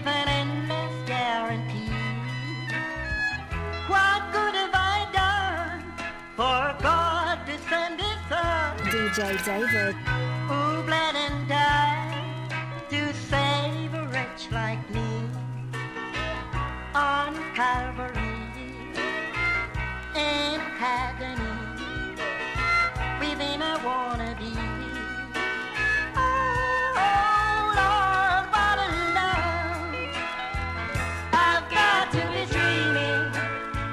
with an endless guarantee. What good have I done for God to send His Son? DJ David. Who bled and died to save a wretch like me on Calvary in agony. With Him I wanna be. Oh Lord, what a love! I've got to be dreaming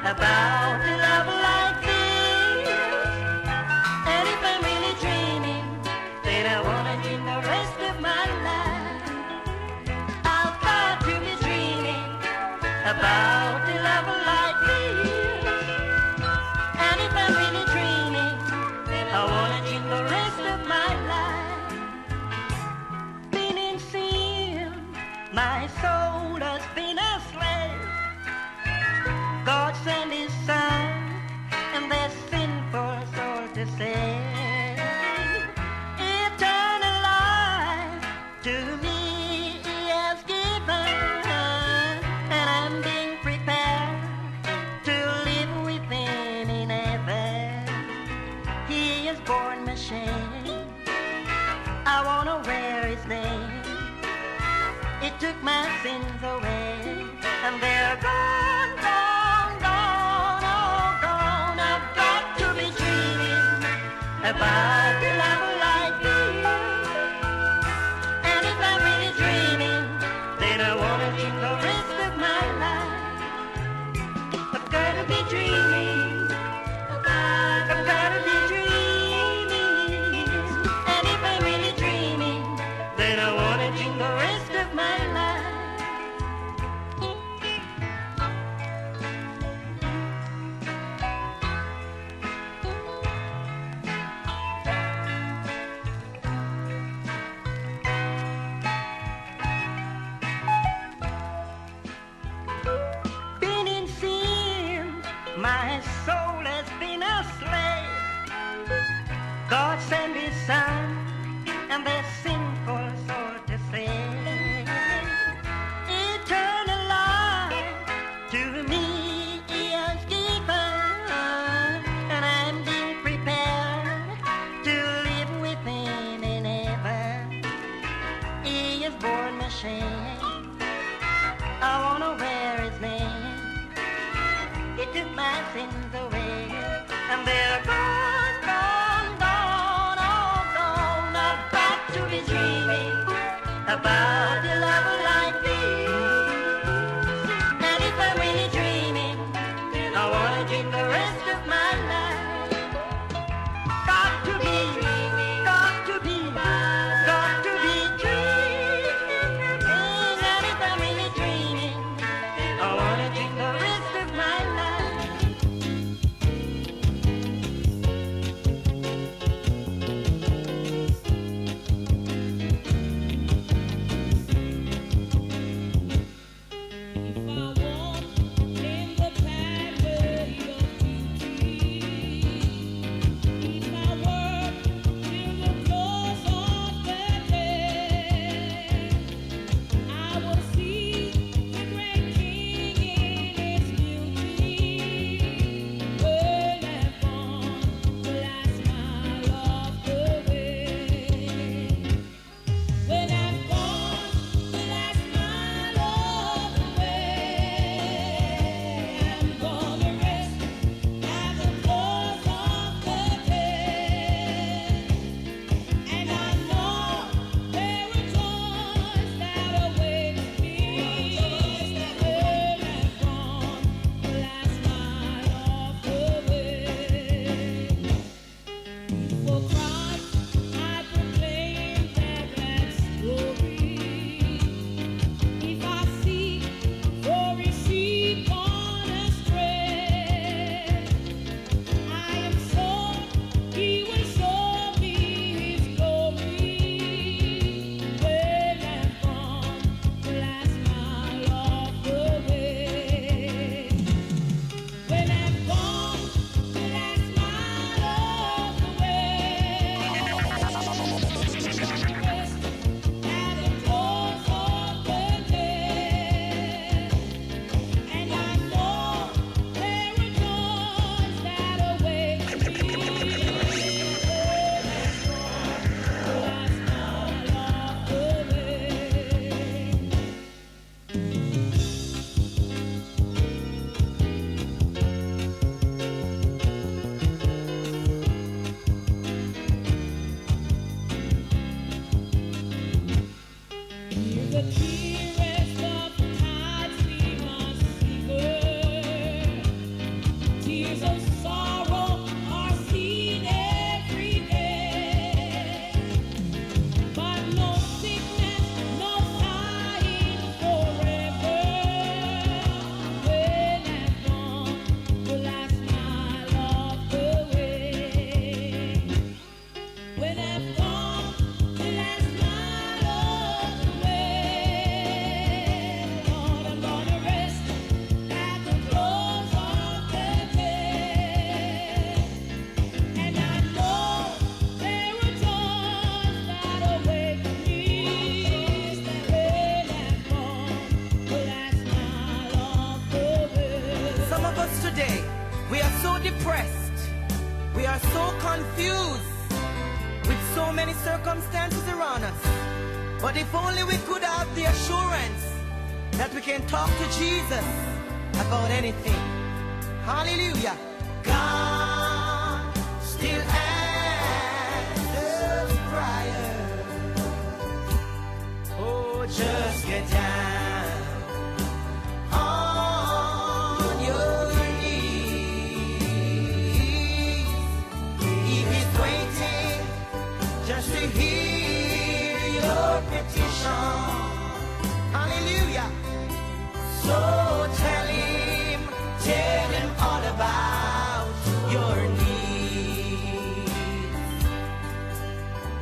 about a love like this. And if I'm really dreaming, then I wanna dream the rest of my life. I've got to be dreaming about a love like this. And if I'm really dreaming, then I wanna dream the rest of my life. Been in sin, my soul has been a slave. God sent His Son, and their sinful soul to save. Eternal life to me He has given, and I'm being prepared to live with Him in heaven. He has borne my shame. I wanna wear His name. It took my sins away, and they're gone, gone, gone, oh gone. I've got to be dreaming about a love like this. And if I'm really dreaming, then I wanna dream the rest of my life. I've gotta be dreaming. I've gotta be dreaming. And if I'm really dreaming, then I wanna dream the rest of my life. Been in sin, my soul has been a slave. God sent His Son, and their sinful soul to save. Eternal life to me He has given, and I'm being prepared to live with Him in heaven. He has borne my shame. I wanna wear His name. He took my sins away, and they're gone, gone, gone, oh gone. I've got to be dreaming about a love like this. And if I'm really dreaming, I wanna dream the rest of my life. Got to be dreaming, got to be dreaming. And if I'm really dreaming, I wanna dream the rest of my life. If I walk in the pathway of peace, Tears of sorrow are seen every day, but no sickness, no sighing forever. When I've gone, will I smile off the way? When I've gone, will I smile off the way? Lord, I'm gonna rest at the close of the day. And I know there are joys that await me. That when I've gone, will I smile off the way? Some of us today, we are so depressed. We are so confused with so many circumstances around us. But if only we could have the assurance that we can talk to Jesus about anything. Hallelujah. God still answers prayer. Oh, just get down on your knees. He is waiting just to hear your petition. Hallelujah. So tell him all about your needs.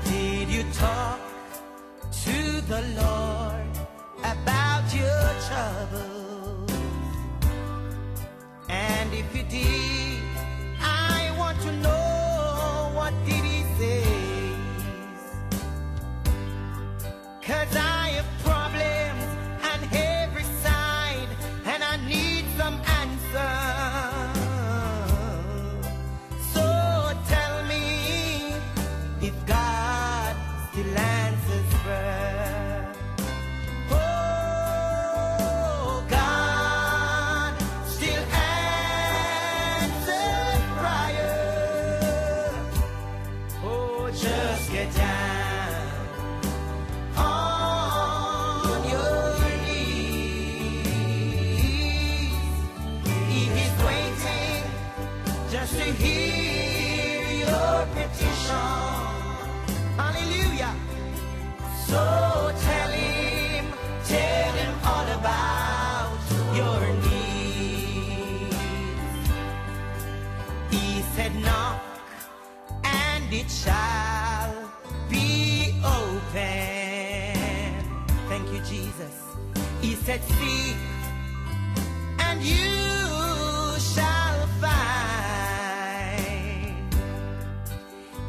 Did you talk to the Lord about your troubles? And if you did, I want to know, what did he say? 'Cause I have problems on every side, and I need some answers. So tell me if God still answers prayer. Oh, God still answers prayer. Oh, just get down on your knees. He is waiting just to hear your petition. Hallelujah. So tell him all about your needs. He said, knock and it shall be open. Thank you, Jesus. He said, seek and you shall find.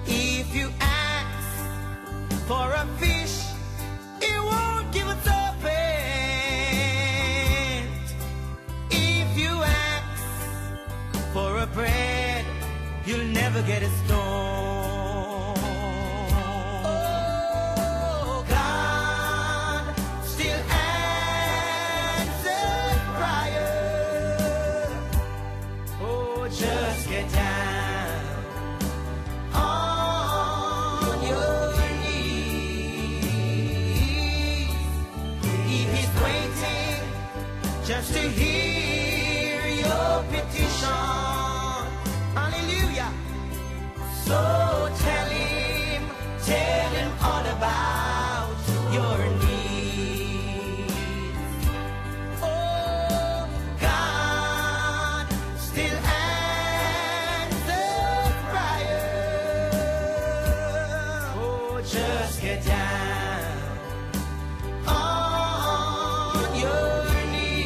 If you ask for a fish, he won't give a serpent. If you ask for a bread, you'll never get a stone. Oh, God still answers prayer. Oh, just get down on your knees. He is waiting just to hear your petition. Hallelujah. So tell him all about your needs. Oh, God still answers prayer. Oh, just get down on your knees.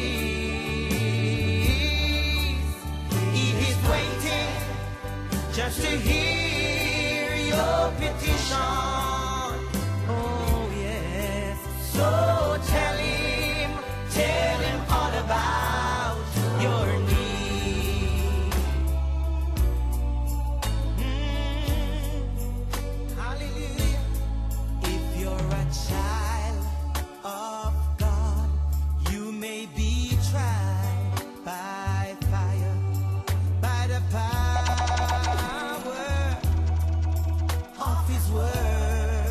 He is waiting just to hear your petition. Oh, yes. So tell him all about your needs. Hallelujah. If you're a child of God, you may be tried by fire, by the power of his word.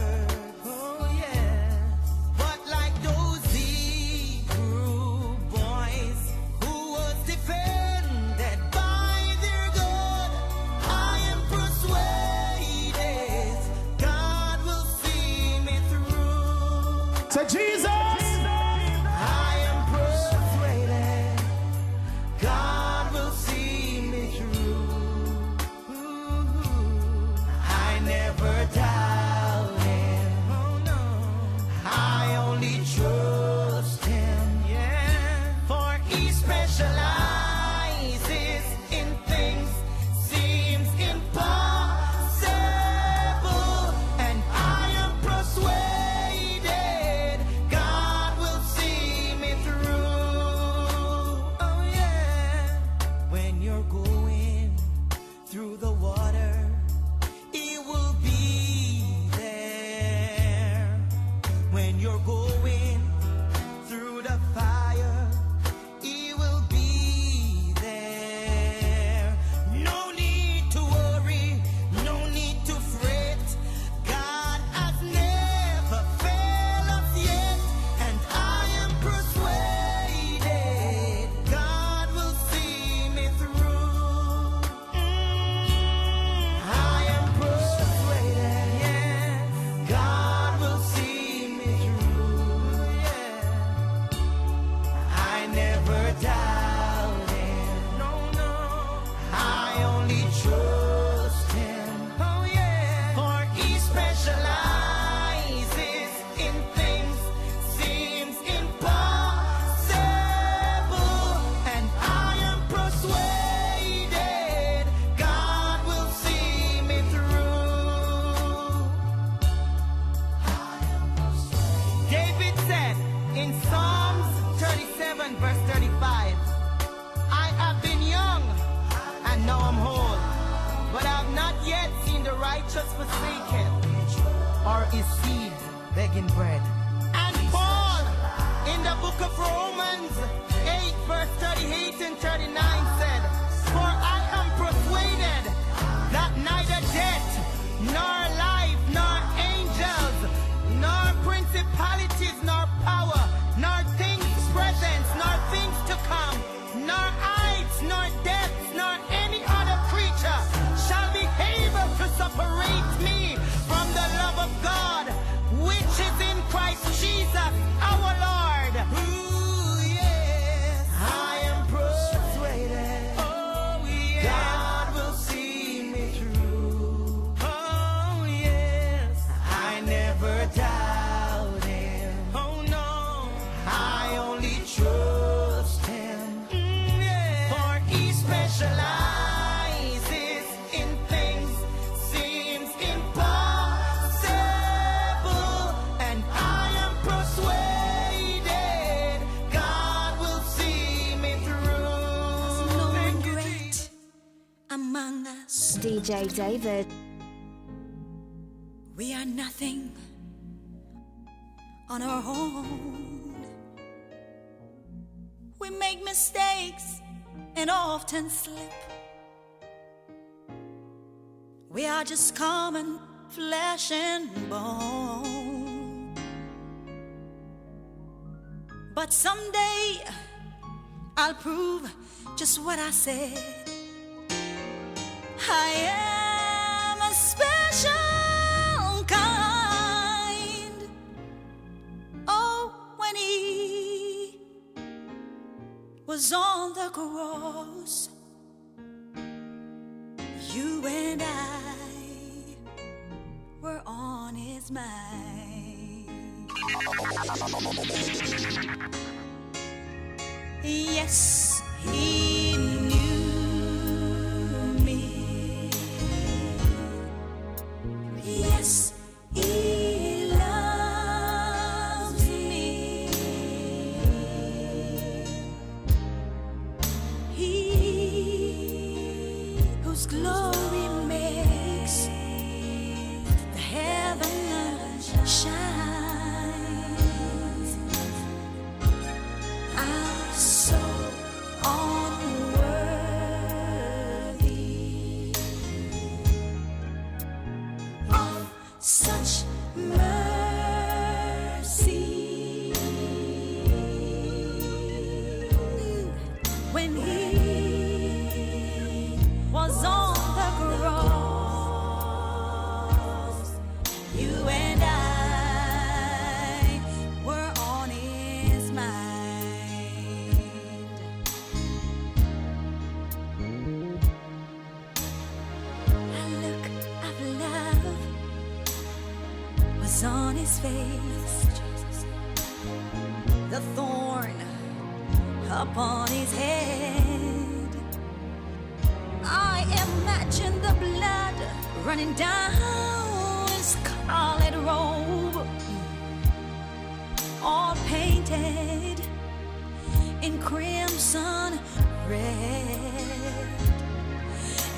now I'm whole. But I've not yet seen the righteous forsaken, or his seed begging bread. And Paul, in the book of Romans 8, verse 38 and 39 said, "For I am persuaded that neither death, nor life, nor angels, nor principalities, nor power, nor things present, nor things to come, nor heights, nor depths, nor any other creature shall be able to separate me from the love of God, which is in Christ Jesus our Lord." Ooh, yes, I am persuaded. Oh, yes, God will see me through. Oh, yes, I never doubt Him. Oh, no, I only trust Him. Yeah. For He specializes in things seems impossible, and I am persuaded God will see me through. No one Thank you, great Jesus. among us. DJ David. We are nothing on our own. We make mistakes and often slip. We are just common flesh and bone. But someday I'll prove just what I said. I am a special kind. Oh, when He was on the cross, you and I were on His mind. Yes, He knew me. Yes, He loves me. He whose glory makes the heaven shines. I'm so unworthy of such mercy. When He was on the cross, you and I were on His mind. A look of love was on His face, the thorn upon His head. I imagine the blood running down His scarlet robe, all painted in crimson red.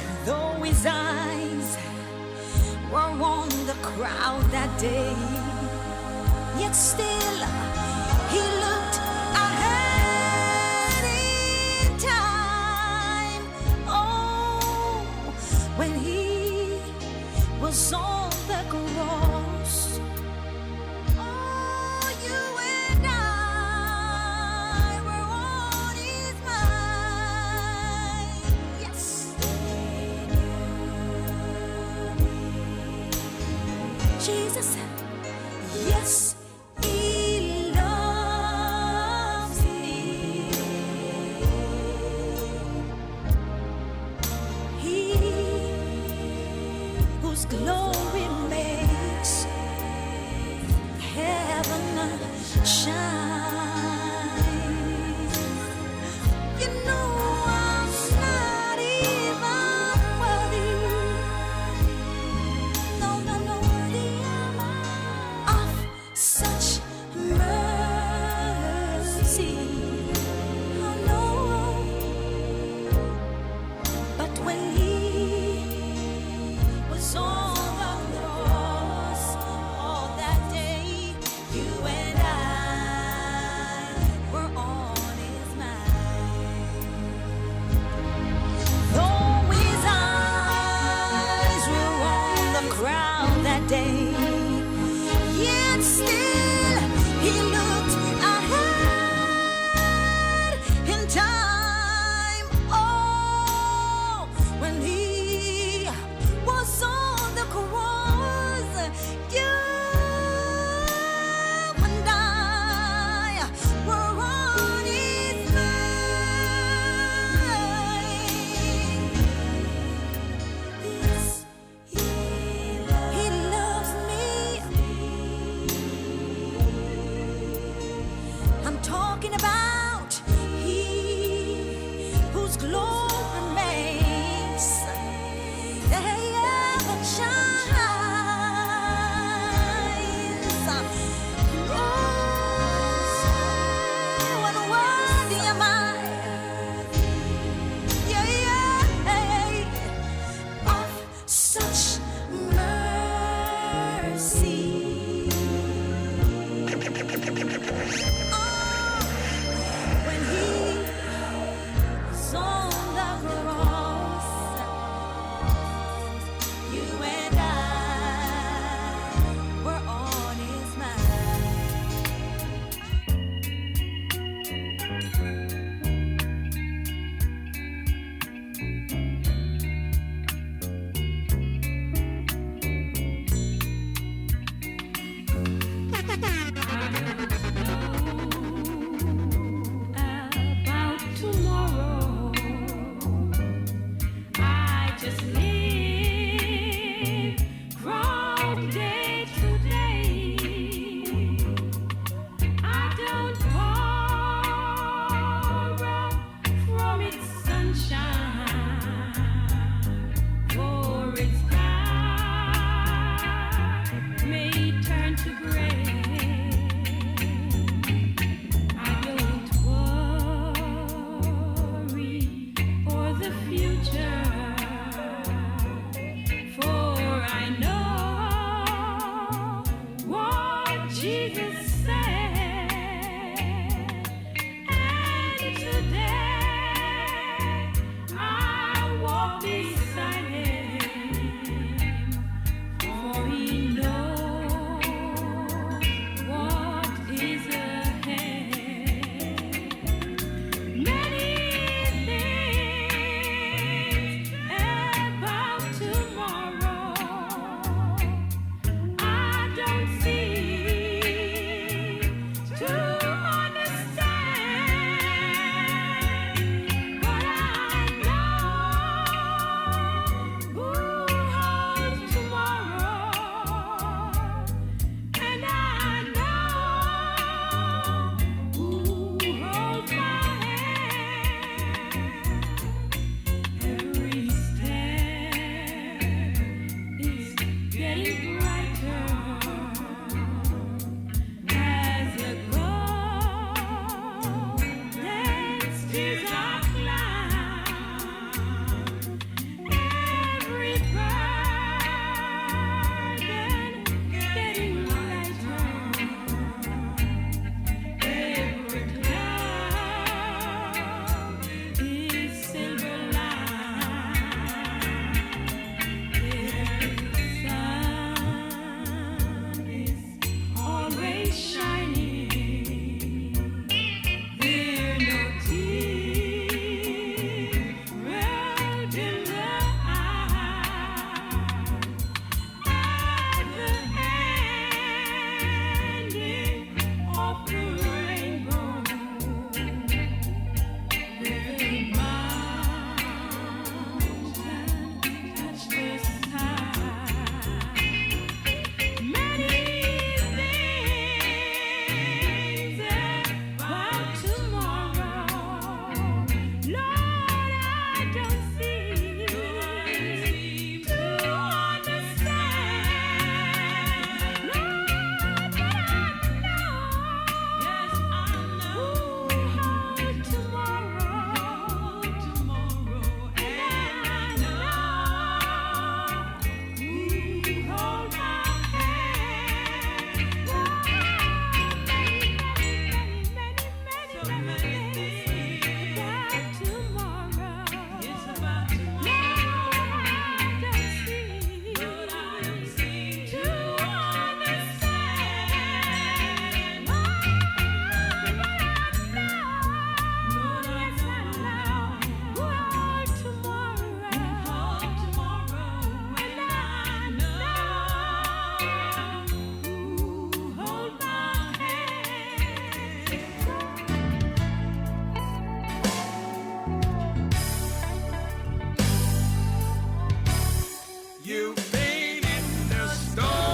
And though His eyes were on the crowd that day, yet still He looked ahead in time. Oh, when He was on the cross, oh, you and I were on His mind. Yes, Jesus, yes, He loves me. He whose glory makes heaven shine. You know I'm not even worthy. No, no, no, worthy of such mercy. Oh no, but when just live from day to day. I don't borrow from its sunshine, for its sky may turn to gray. I don't worry for the future, for I know what Jesus said. And today I walk beside him, for he knows what is ahead. Many things about tomorrow I don't seem to understand, but I know who holds tomorrow, and I know who holds my hand. Every step is getting brighter as the golden steers I climb. Every burden getting lighter. Every cloud is silver line. Every sun is always shining. There no tear rolled in the eye. At the ending of the rainbow, where the mountain touch the sky. Many things about tomorrow, Lord, I don't seem to understand, Lord, but I know, yes, I know who holds tomorrow, and I know who holds my hand. Many things about tomorrow. It's about tomorrow. Lord, I don't seem to understand. Lord, but I know. Lord, yes, I know who holds tomorrow. And I know who holds my hand. You've been in the storm,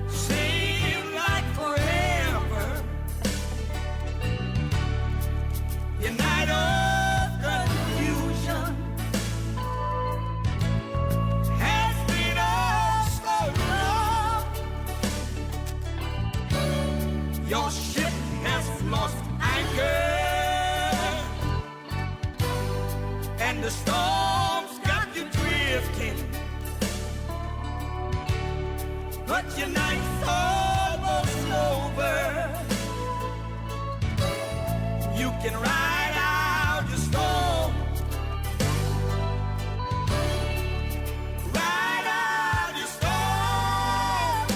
seemed like forever. Your night of confusion has been all so long. Your ship has lost anchor, and the storm's got you drifting. But your night's almost over. You can ride out your storm, ride out your storm.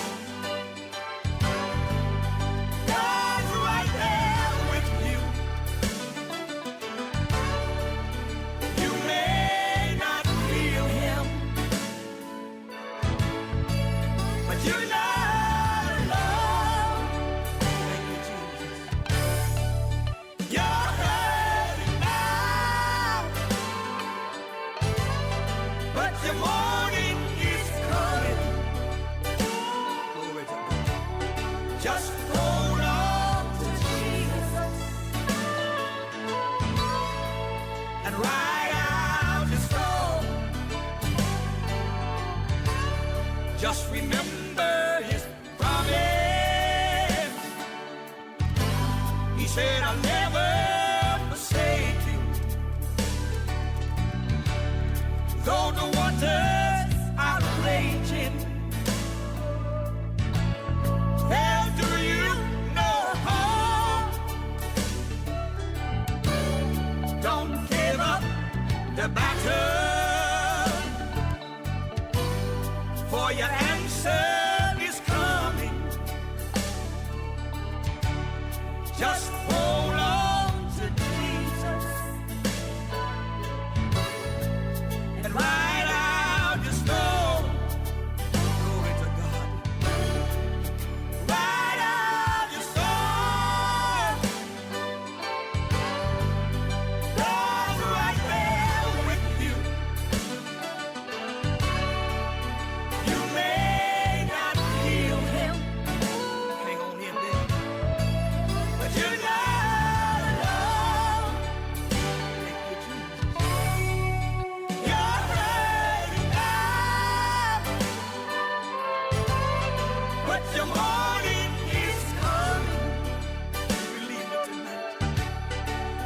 God's right there with you. You may not feel him, but you're not alone. Thank you, Jesus. You're and ride out your storm. Just remember his promise. He said, I'll never forsake you. Though the waters are raging, they'll do you no harm. Don't give up the battle, for your answer is coming. Just hold on to Jesus and ride out your storm. Glory to God. Ride out your storm. God's right there with you. You may not feel him. Hang on here, baby. But you're not alone. Thank you, Jesus. You're hurting now, but your morning is coming. Believe it tonight.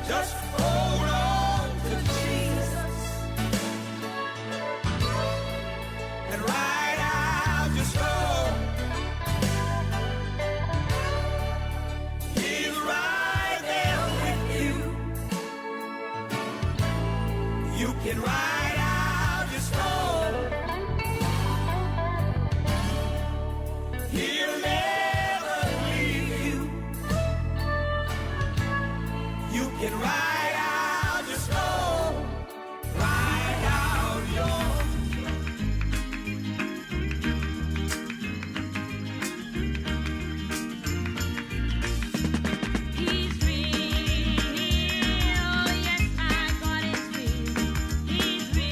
Just hold on to Jesus and ride out your storm. He's right there with you. You can ride out your storm. He'll never leave you. You can ride out your storm. Ride out your He's real, yes, my God is real. He's real.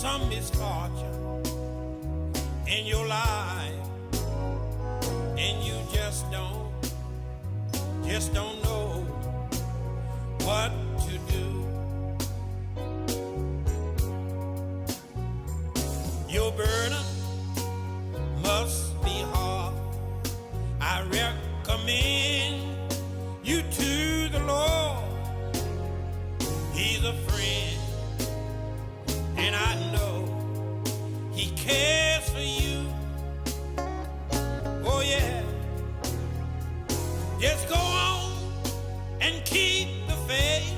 some misfortune in your life, and you just don't know what to do. Your burden must be hard. I recommend you to the Lord. He's a friend, and I know He cares for you. Oh yeah. Just go on and keep the faith.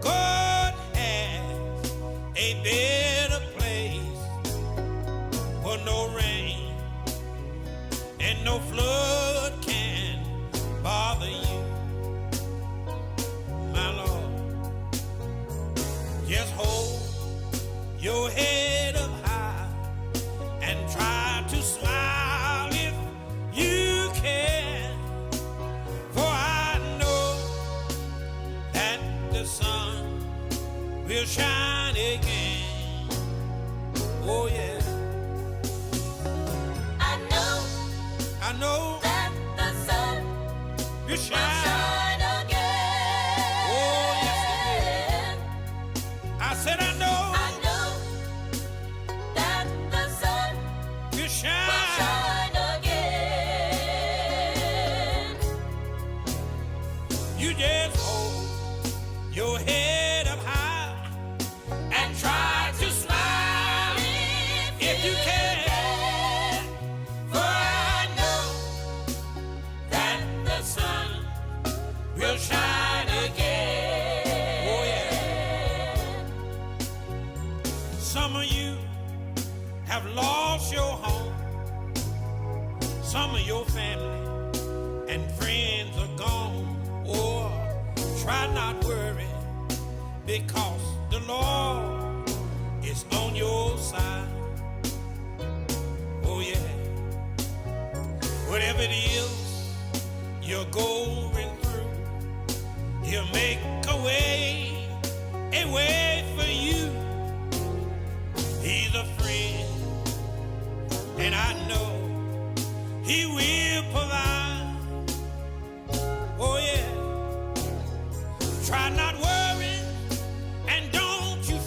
God has a better place for no rain and no flood can bother you, my Lord. Just hold your head up high and try to smile if you can, for I know that the sun will shine again. Oh yeah. I know that the sun will will shine. shine again. Oh yes it will. I said I know that the sun will will shine. shine again. You just hold your head up high and try to smile if you can. For I know that the sun will shine again. Oh yeah. Some of you have lost your home. Some of your family and friends are gone. Oh, try not worry, because the Lord is on your side. Oh yeah. Whatever it is you're going through, He'll make a way for you. He's a friend, and I know He will provide. Oh yeah. Try not worrying, and don't you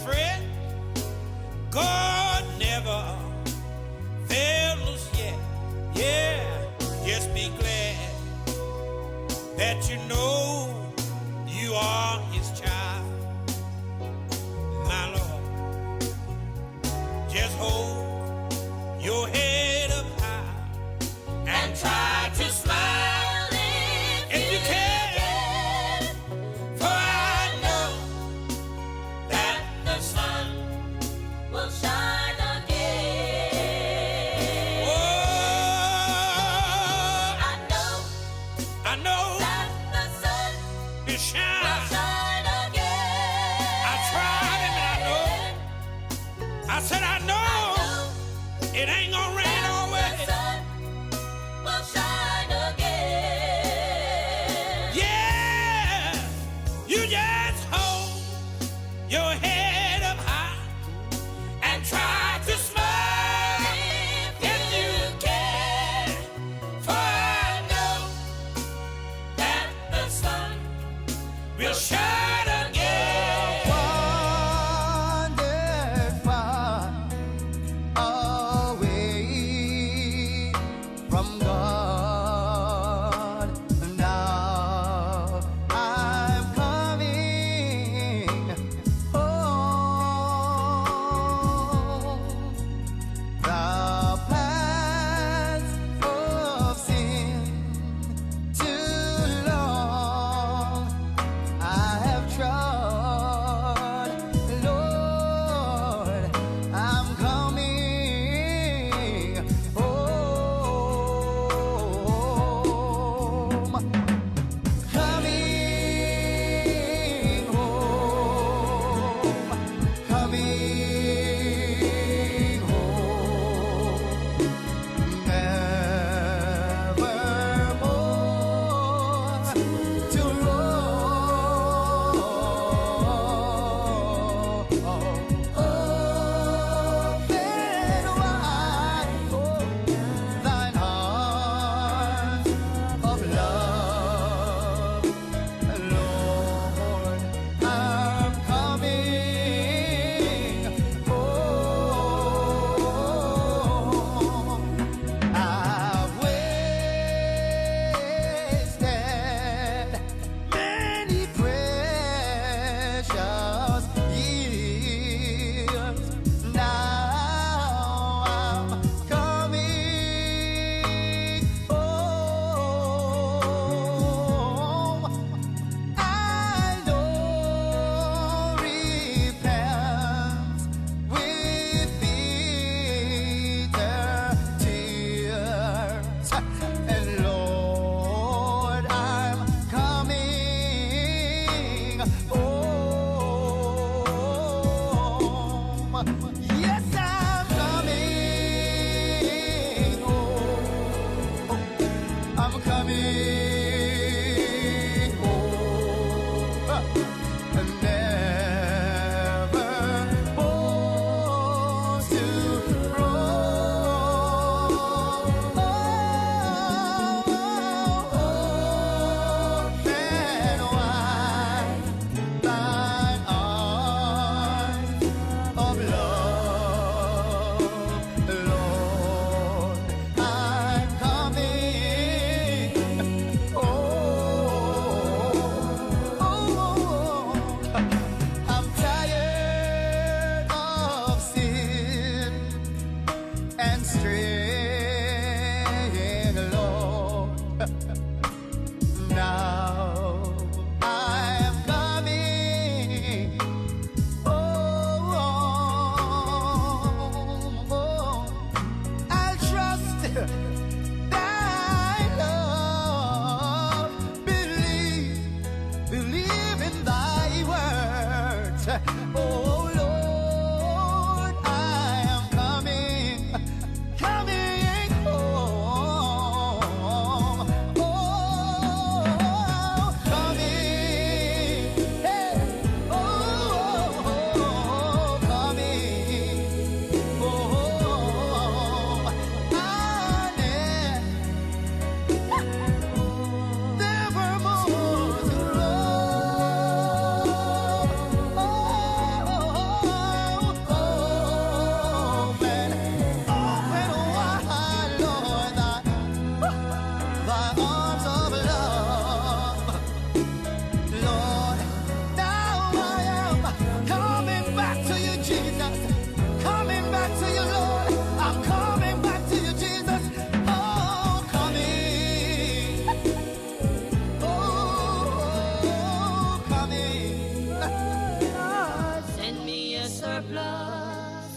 surplus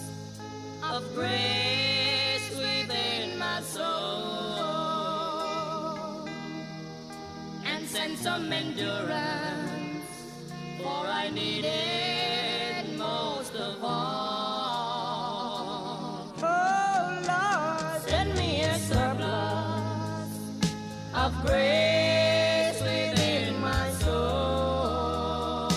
of grace within my soul, and send some endurance, for I need it most of all. Oh Lord, send me a surplus of grace within my soul,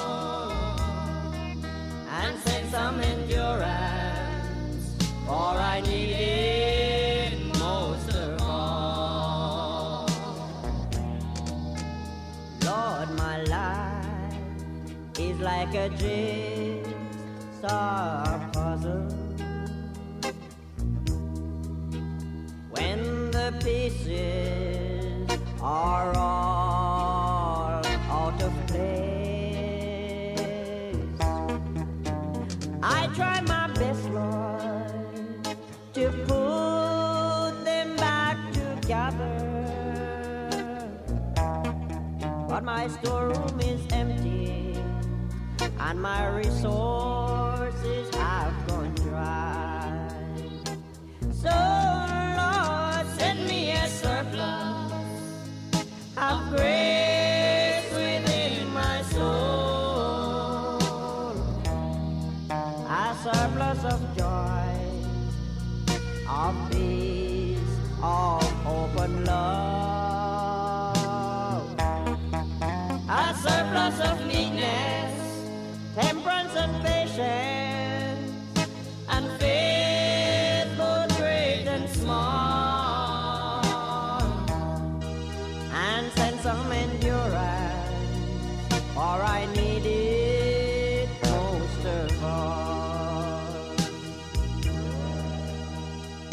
and send some endurance, for I need it most of all. Lord, my life is like a jigsaw puzzle. When the pieces are all out of place, I try my best, Lord, to put them back together, but my storeroom is empty and my resources have gone dry. So Lord, send me a surplus of grace within my soul, a surplus of joy, of peace, of open love, a surplus of meekness, temperance and patience, and faith both great and small, and send some endurance, for I need it most of all.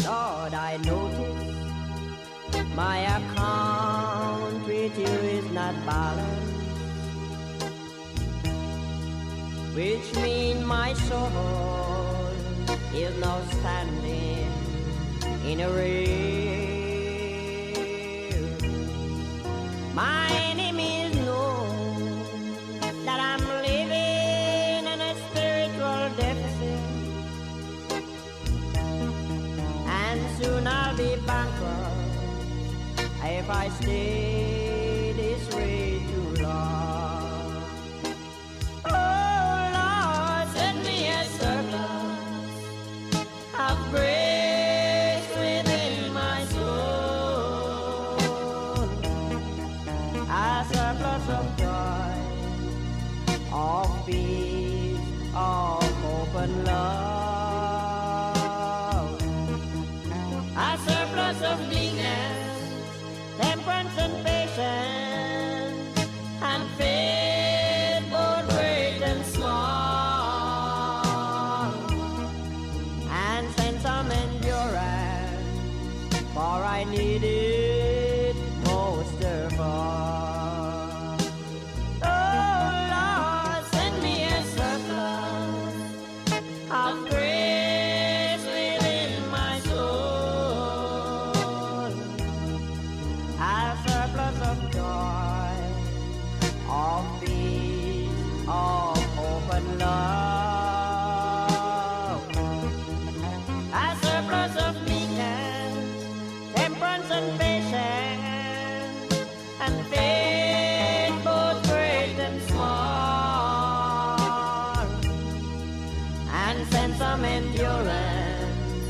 Lord, I notice my account with you is not balanced, which means my soul is now standing in a race. My enemies know that I'm living in a spiritual deficit, and soon I'll be bankrupt if I stay this way too long. Oh Lord, send me a surplus of grace within my soul, a surplus of joy, of peace, of hope and love, a surplus of meekness, temperance and patience, and faith both great and small, and send some endurance, for I need it most of all. Oh Lord, send me a surplus of grace within my soul, a surplus of joy, of peace, of hope and love, a surplus of meekness, temperance and patience, and faith both great and small, and send some endurance,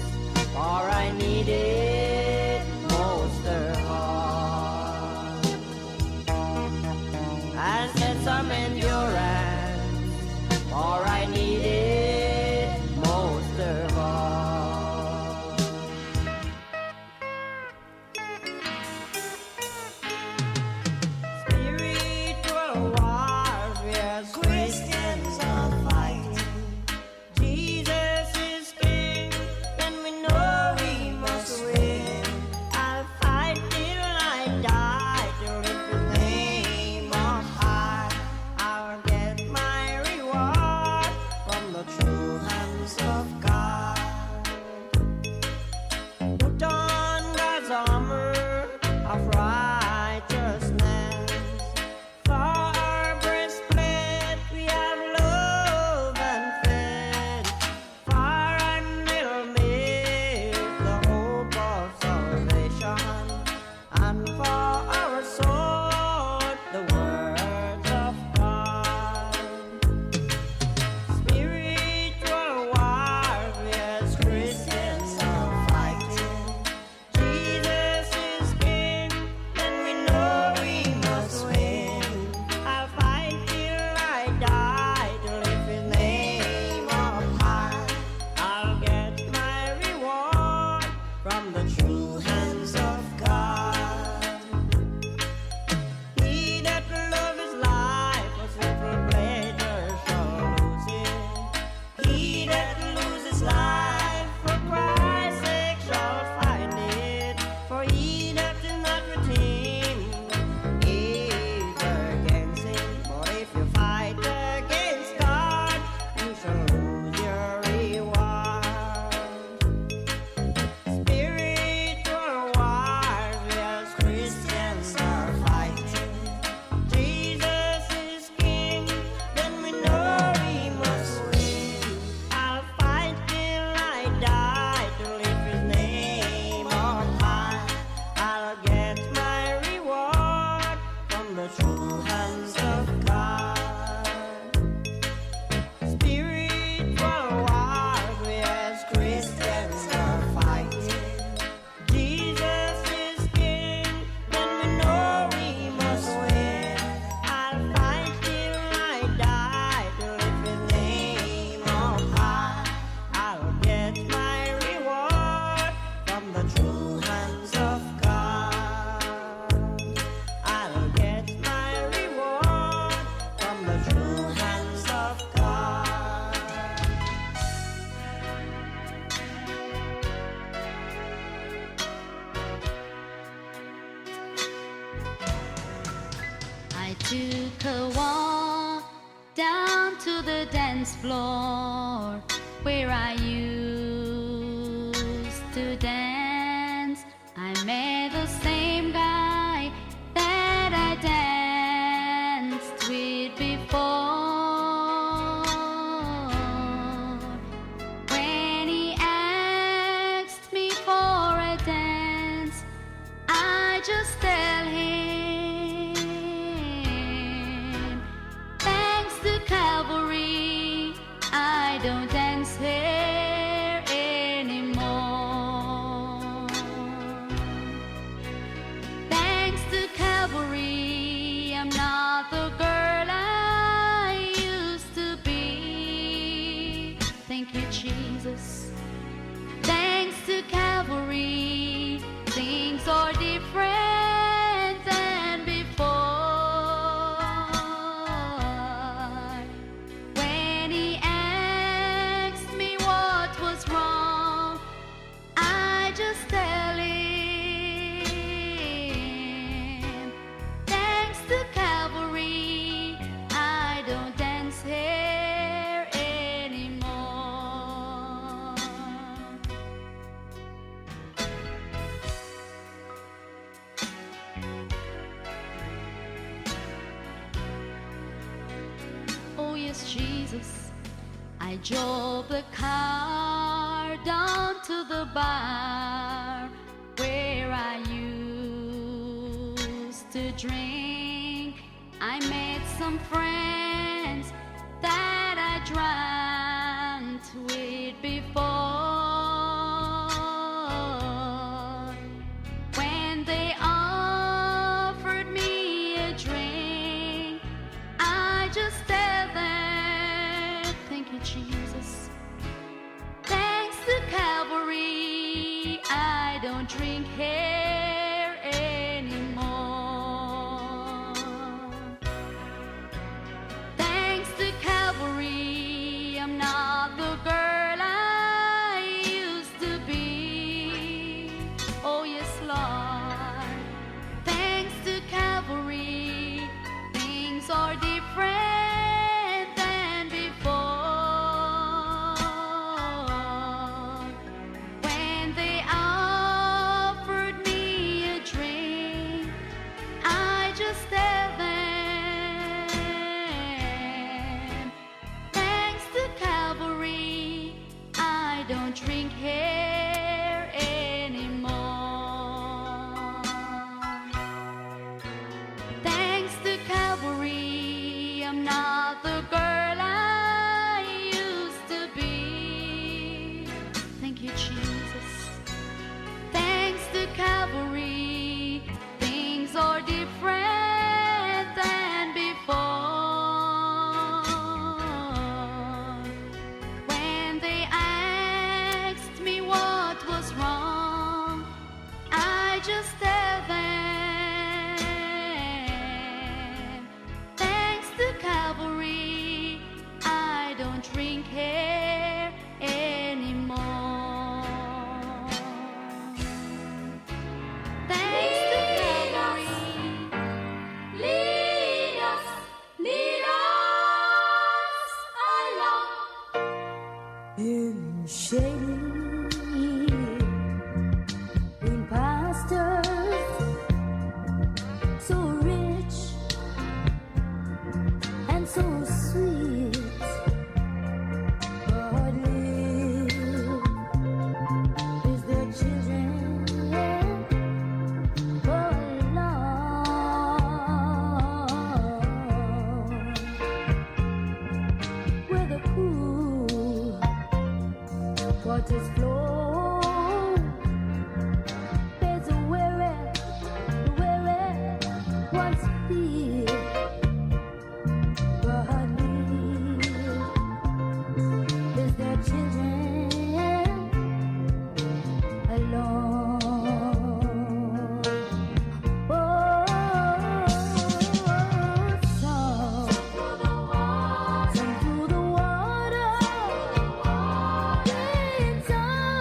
for I need it most of all, and send some endurance, for I need it most of all. Spiritual warriors, Christians are fighting. Jesus is King, and we know we must win. dance floor where I used to dance. I met the same guy that I danced with before. When he asked me for a dance, I just tell him, thanks to Calvary, I don't dance here anymore. Thanks to Calvary, I'm not the girl I used to be. Thank you, Jesus. Thanks to Calvary, things are different than before. When he asked me what was wrong, I just tell him, thanks to Calvary, I don't dance here anymore. Oh yes, Jesus, I drove the car down to the bar where I used to drink. I met some friends that I drank with before. When they offered me a drink, I just tell them, thank you, Jesus. Thanks to Calvary, I don't drink here anymore. Thanks to Calvary, I'm not the girl I used to be. Oh yes, Lord. Thanks to Calvary, things are different than before. When they offered me a drink, I just tell them, thanks to Calvary, I don't drink here anymore. Thanks to Calvary, I'm not the girl I used to be. Thank you, Jesus. Thanks to Calvary, things are different than before. When they asked me what was wrong, I just tell them, thanks to Calvary, I don't drink here anymore. Thanks to Calvary. Lead us along. In shady green pastures, so rich and so sweet. God live is their children alone, where the cool waters flow. There's a weary once feel. God is their children alone. Oh, some through the water, in time.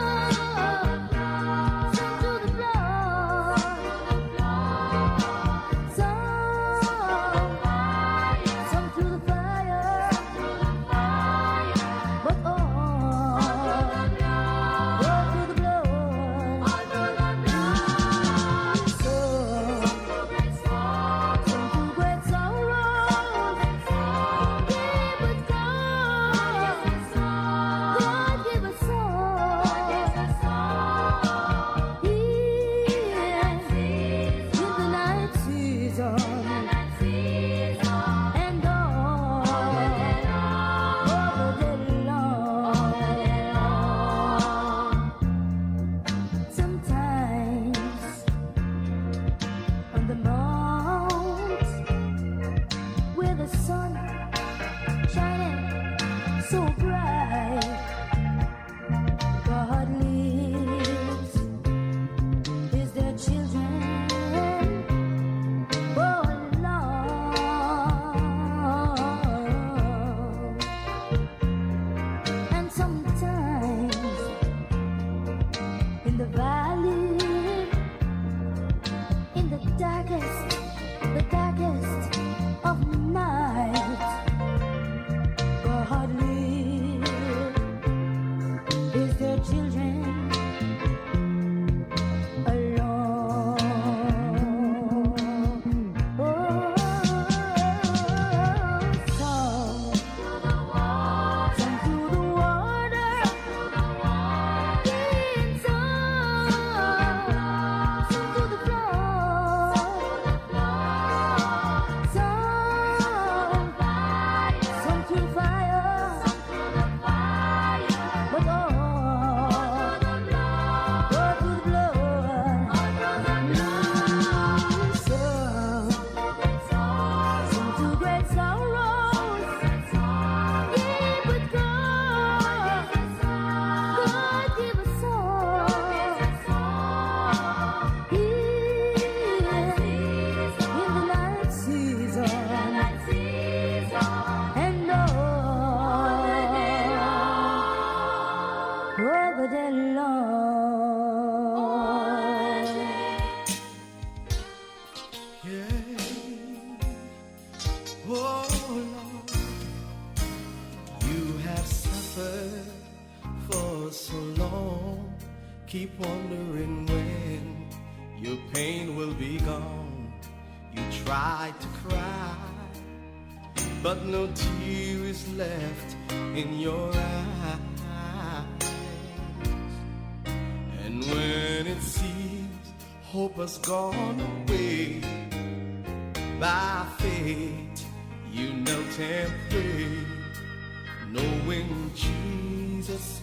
the Lord. Yeah. Oh Lord, you have suffered for so long. Keep wondering when your pain will be gone. You tried to cry, but no tear is left in your eyes. And when it seems hope has gone away, by faith you knelt and prayed, knowing Jesus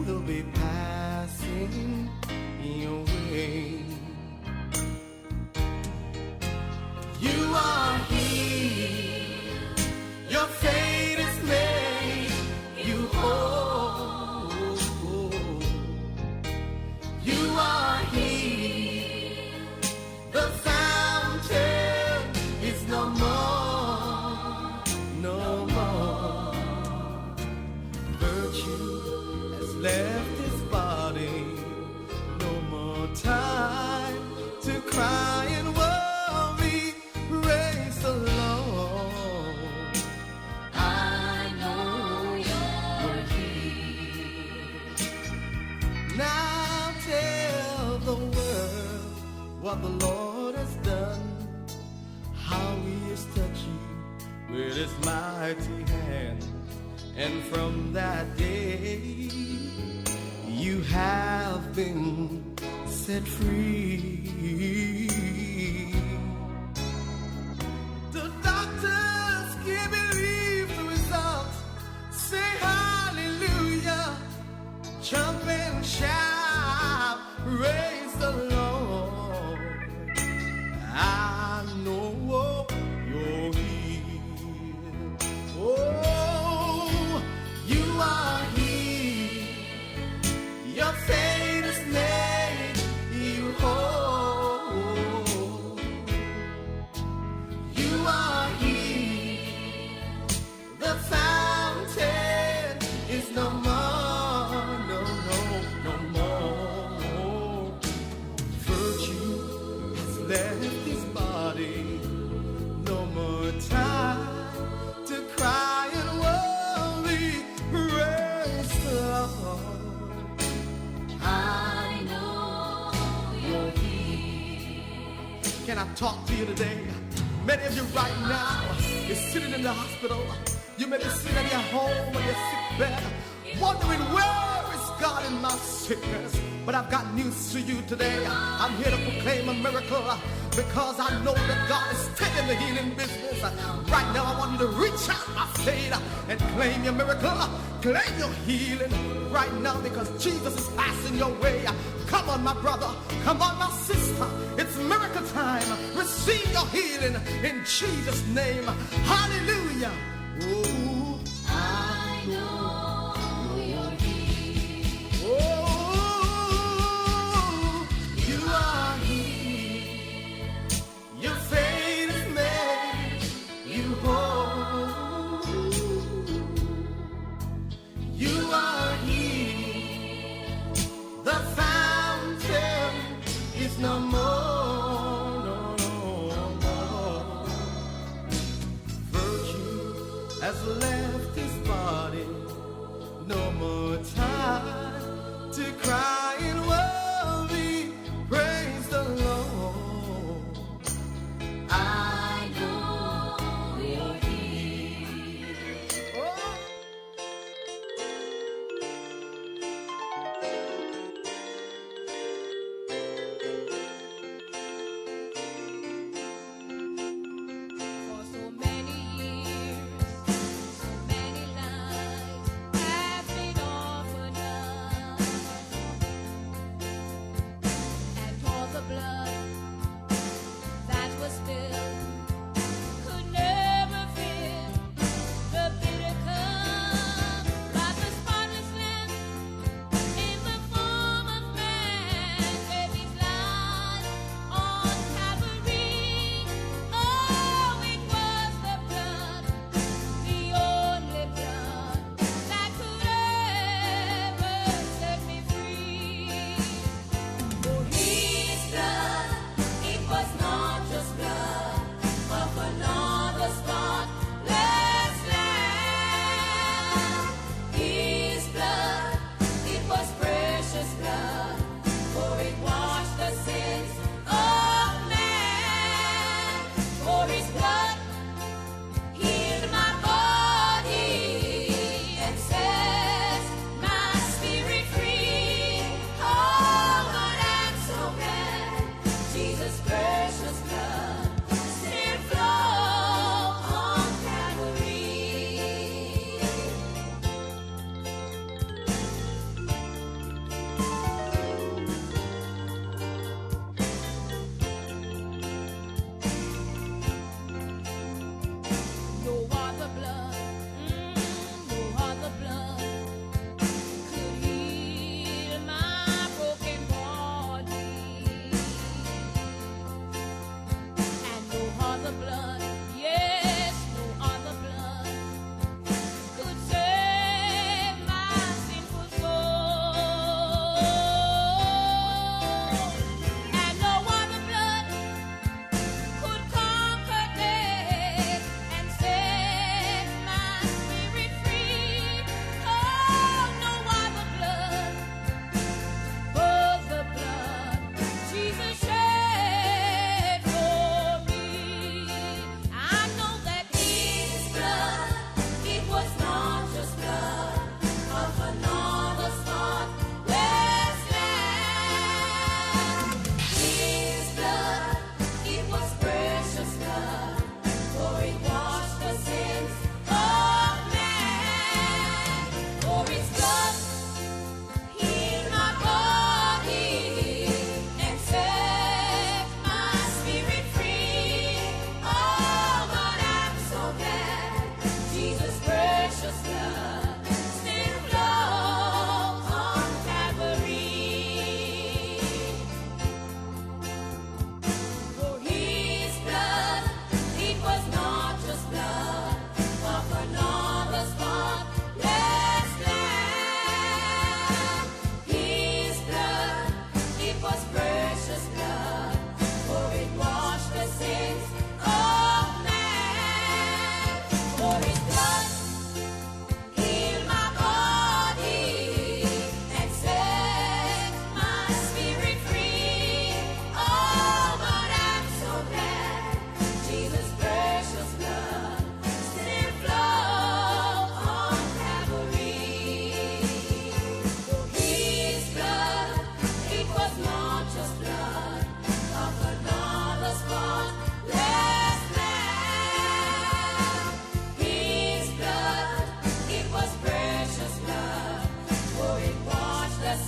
will be passing your way. You are here, your fate is made, you whole. You are here, the fountain is no more, no more. Virtue has left his body, no more time to cry and worry. Praise the Lord. I know you're here. Now tell the world what the Lord has done, how he has touched you with his mighty hand. And from that day you have been set free. The doctors can't believe the results. Say hallelujah, jump and shout, praise the Lord. I know you're here. Oh, you are here. Your fate is made, you whole. You are here. The fountain is no more, no, no, no more. Virtue has left his body, no more time to cry and worry. Praise the Lord. I know you're here. Can I talk to you today? Many of you right now, you're sitting in the hospital. You may be sitting at your home on your sick bed, wondering where is God in my sickness. But I've got news for you today. I'm here to proclaim a miracle because I know that God is taking the healing business. Right now I want you to reach out by faith and claim your miracle. Claim your healing right now because Jesus is passing your way. Come on, my brother. Come on, my sister. It's miracle time. Receive your healing in Jesus' name. Hallelujah. Oh, I know you're here. oh, you are here. Your fate is made, you whole. You are here. The fountain is no more, no, no more. Virtue has left his body, no more time to cry and worry. Praise the Lord. I know you're here. Oh. For so many years, so many lives have been offered up.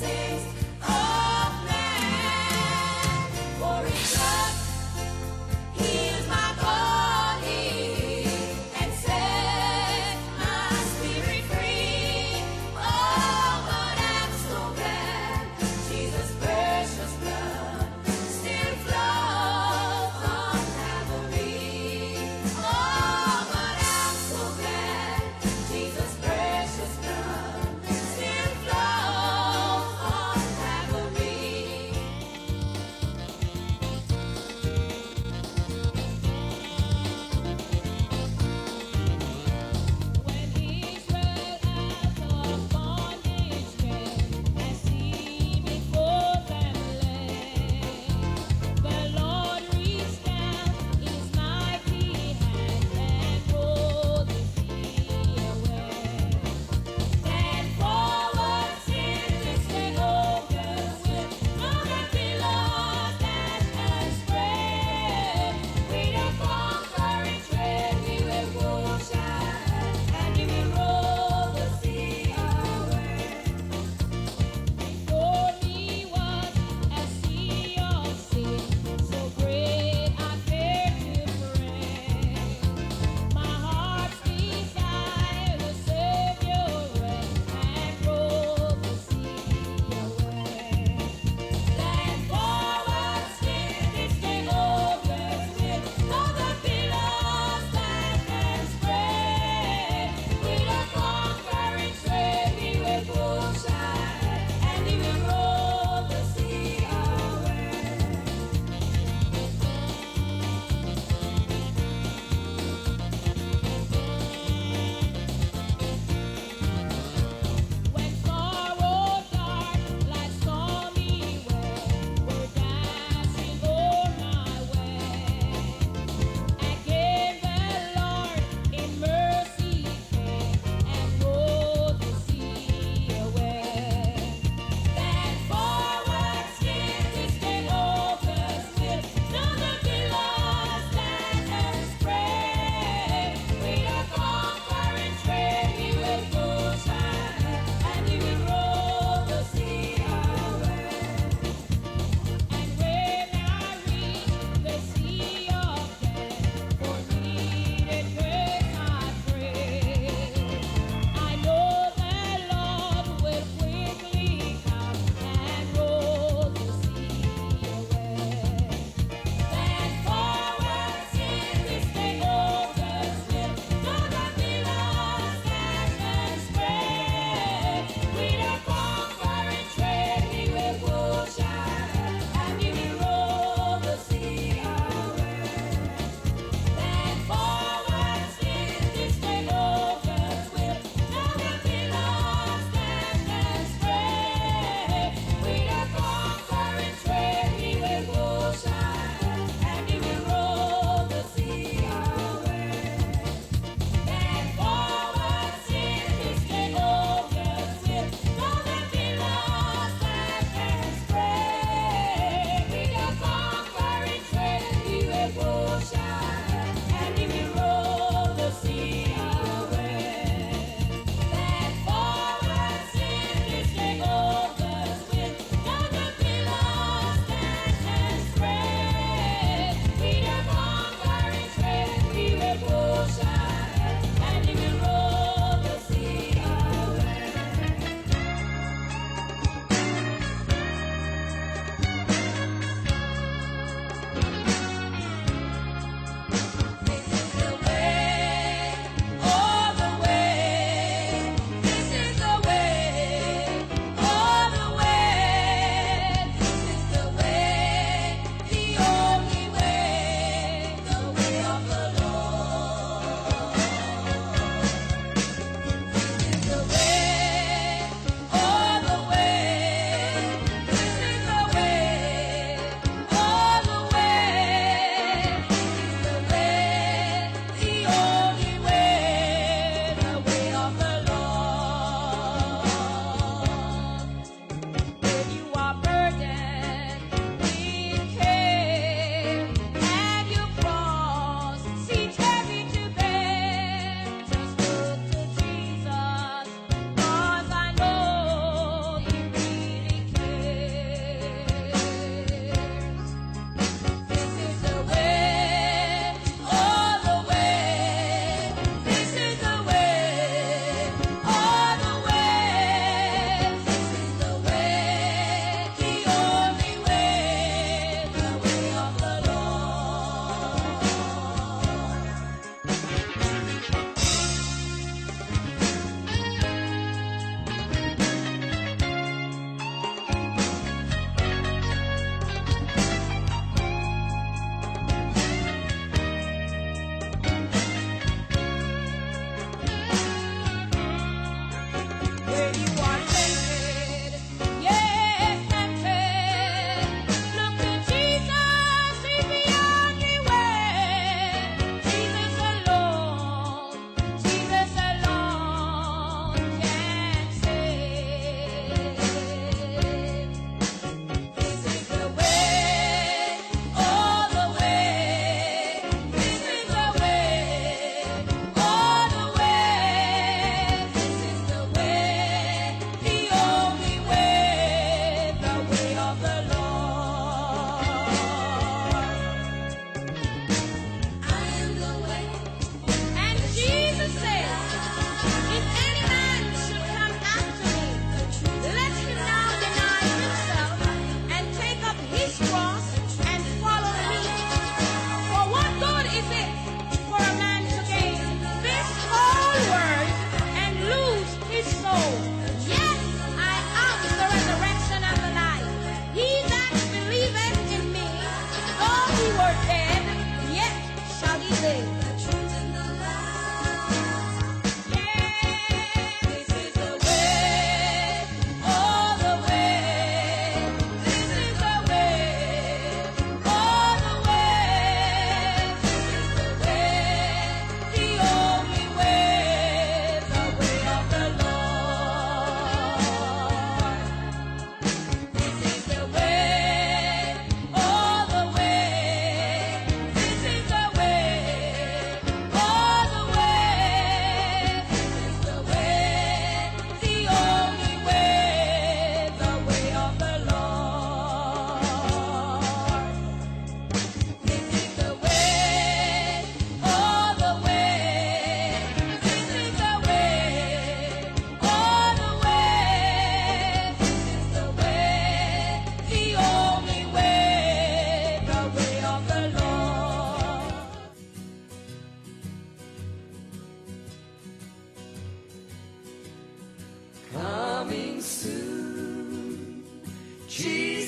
blessings of man. For his blood heals my body and set my spirit free. Oh, but I'm so glad Jesus' precious blood still flows on Calvary. Oh, but I'm so glad Jesus' precious blood still flows on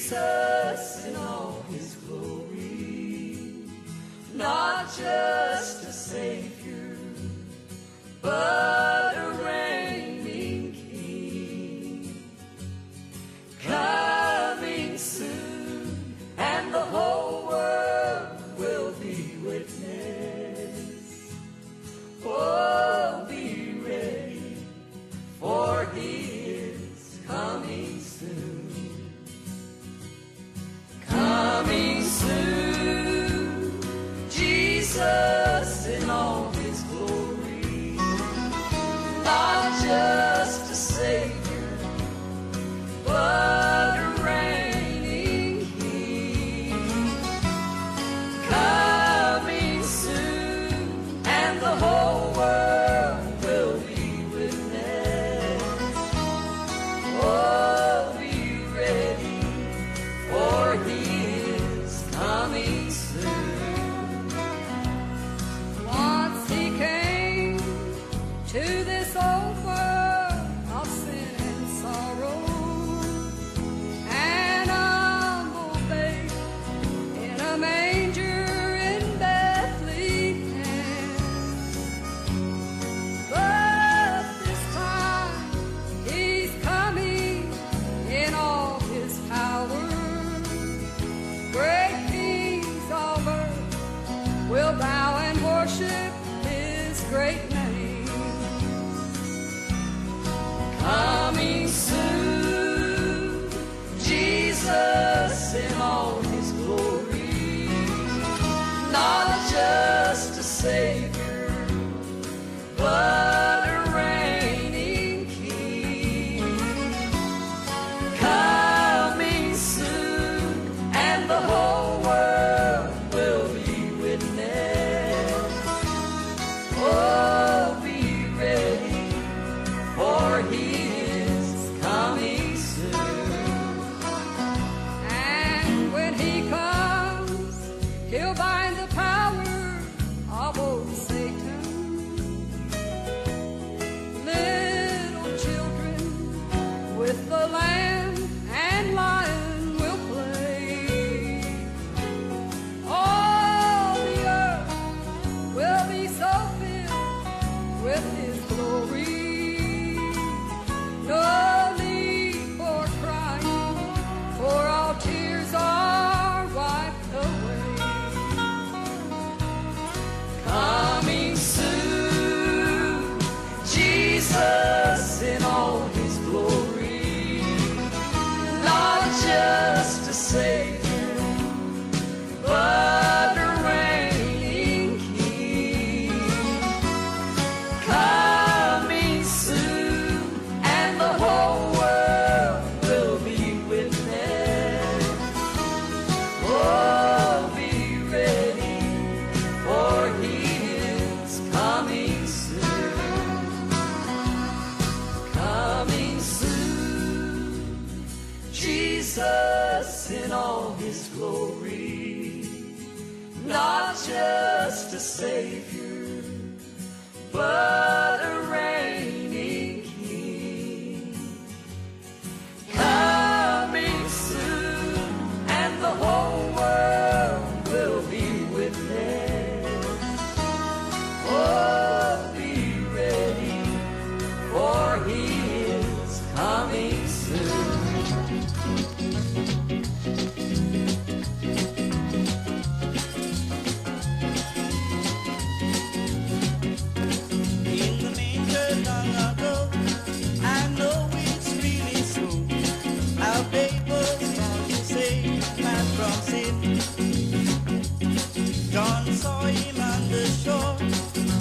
Jesus in all his glory, not just a Savior, but a reigning King, coming soon, and the whole world will be witness. Oh, be ready, for he is coming soon. Coming soon, Jesus in all his glory, not just a Savior, but a reigning King. Coming soon, and the whole world will be witness. Oh, be ready, for he is coming soon. Once he came to this old world of sin and sorrow, an humble babe in a manger in Bethlehem. But this time he's coming in all his power. Great kings of earth will bow and worship his great name. Coming soon, Jesus in all his glory, not just a Savior, but a reigning King. Coming soon, and the whole world will be witness. Oh, be ready, for he is coming soon. And when he comes, he'll bind the power of old Satan. Little children with the lamb and lion will play. All the earth will be so filled with his glory. No need for crying, for all tears are wiped away. Coming soon, Jesus in all his glory, not just a Savior, but a reigning King. Coming soon, and the whole world will be witness. Oh, be ready, for he is coming soon. Coming soon, Jesus in all his glory, not just a Savior, but a reigning King. Coming soon, and the whole world will be witness. Oh, be ready, for he is coming soon. In the manger long ago, I know it's really so. Our babe was born to save man from sin. John saw him on the shore,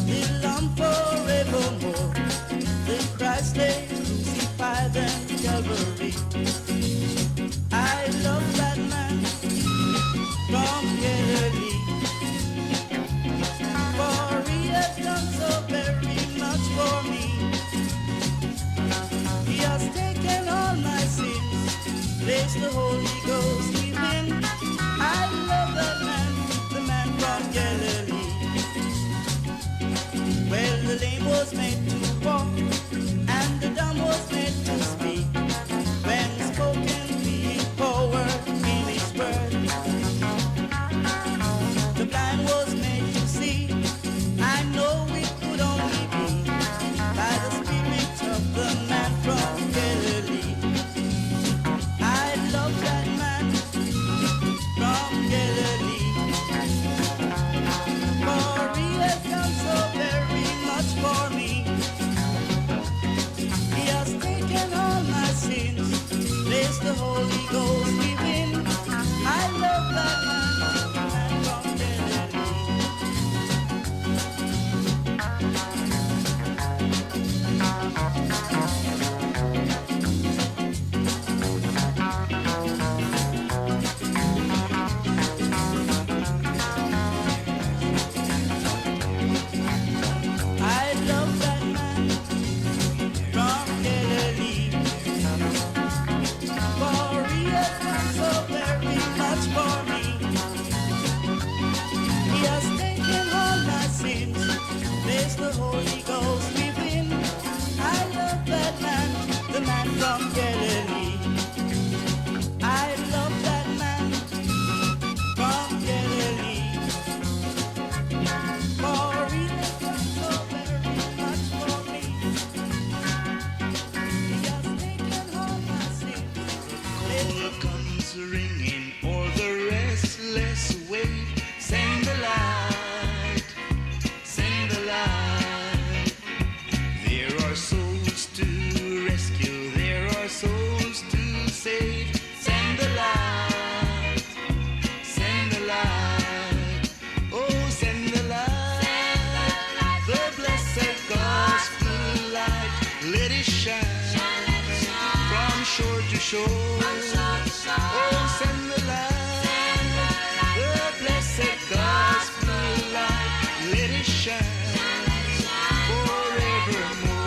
the Lamb forevermore. The Christ lay crucified on Calvary. I love that man from Galilee, for he has done so very much for me. He has taken all my sins, placed the Holy Ghost within. I love that man, the man from Galilee. Well, the lame was made to walk, and the dumb was made to speak. When spoken, being power save. Send the light, send the light, oh send the light, the blessed gospel light. Let it shine from shore to shore. Oh, send the light, the blessed gospel light. Let it shine forevermore.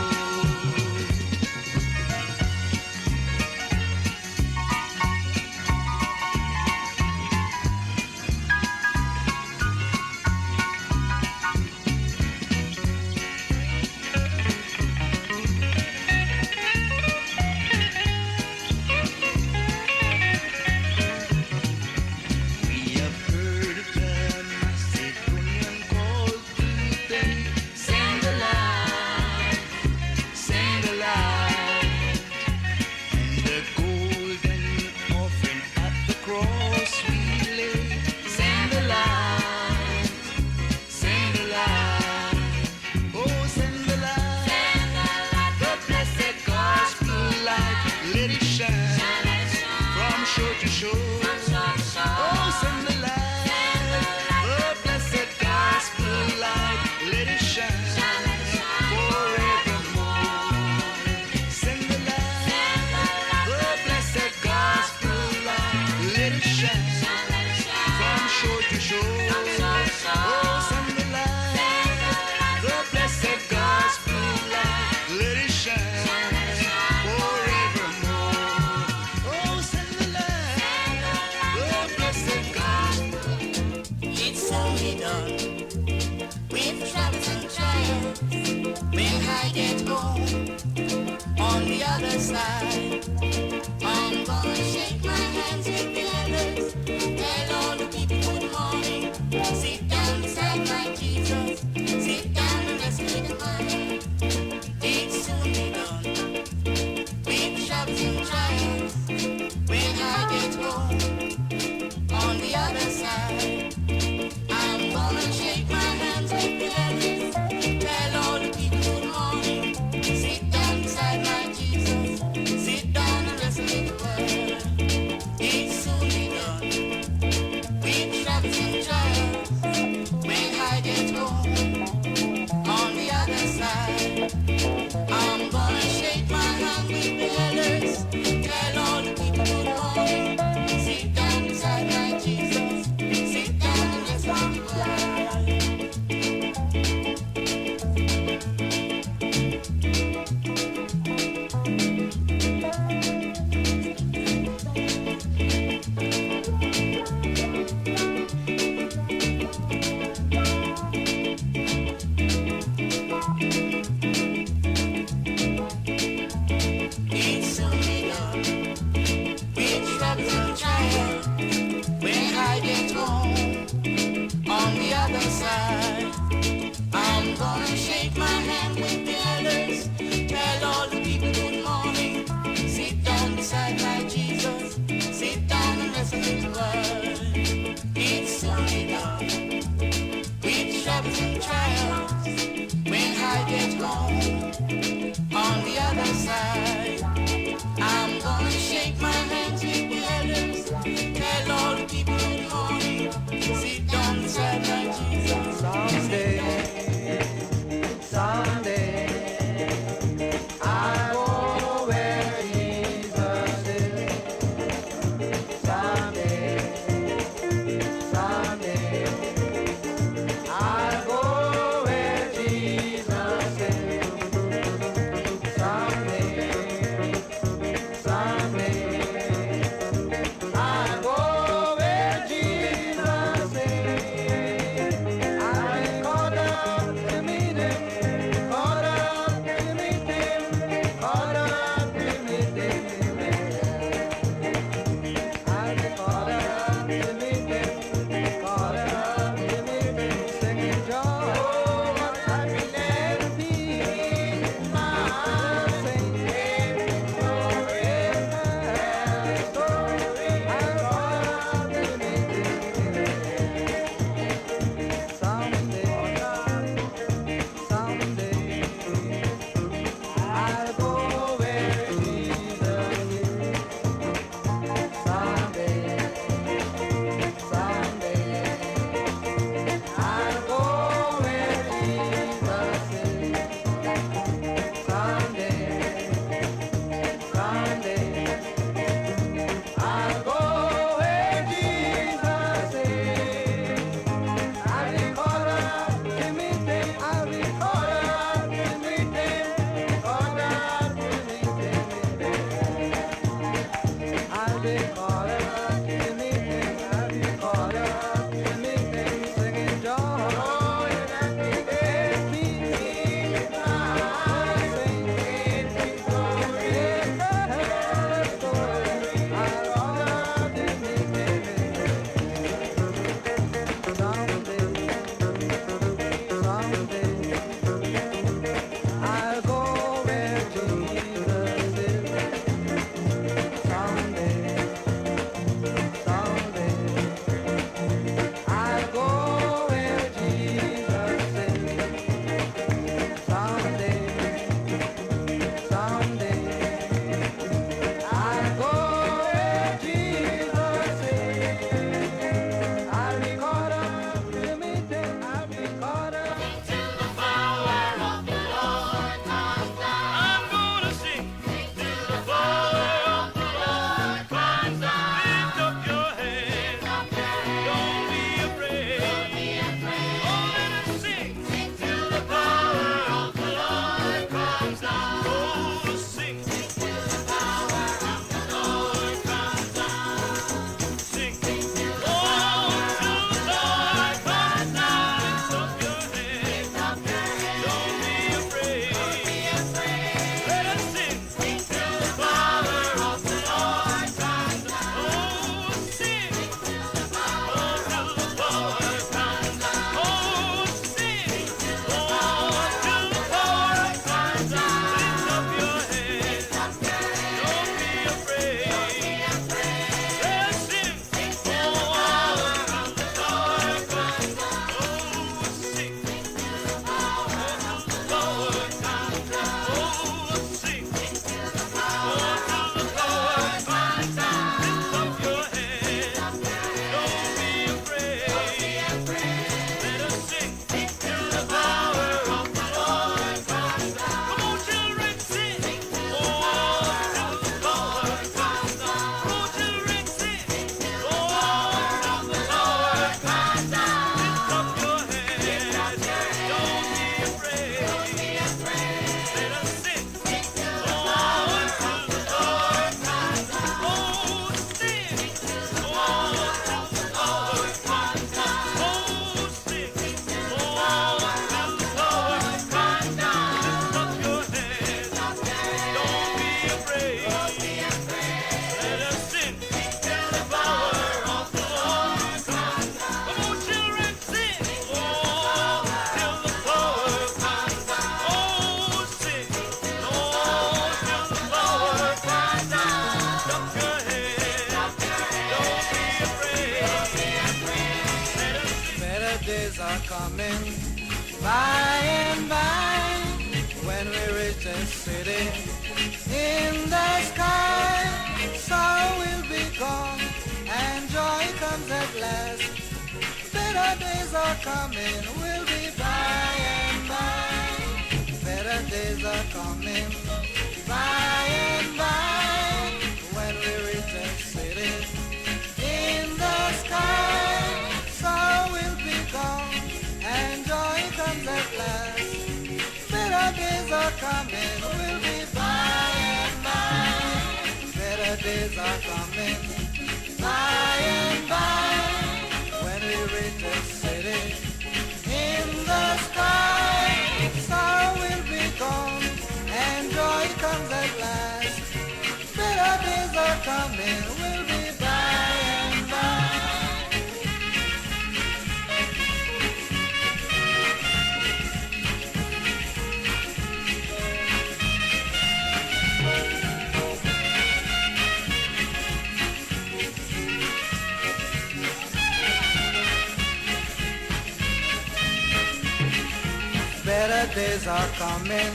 Better days are coming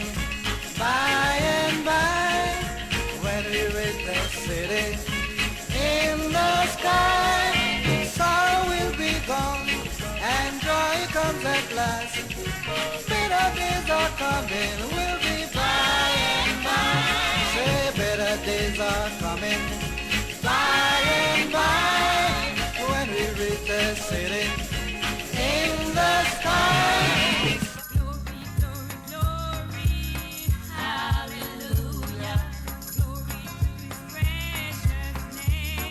by and by when we reach the city. In the sky, sorrow will be gone and joy comes at last. Better days are coming, we'll be by and by. Say better days are coming by and by when we reach the city. In the sky. Hallelujah, glory to His precious name.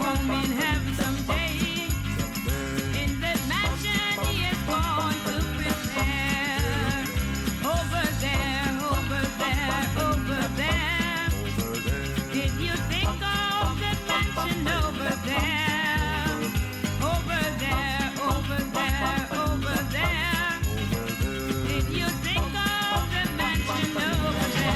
home in heaven someday. In that mansion he is going to prepare. Over there, over there, over there. Did you think of that mansion over there? Over there, over there, over there. Did you think of that mansion over there?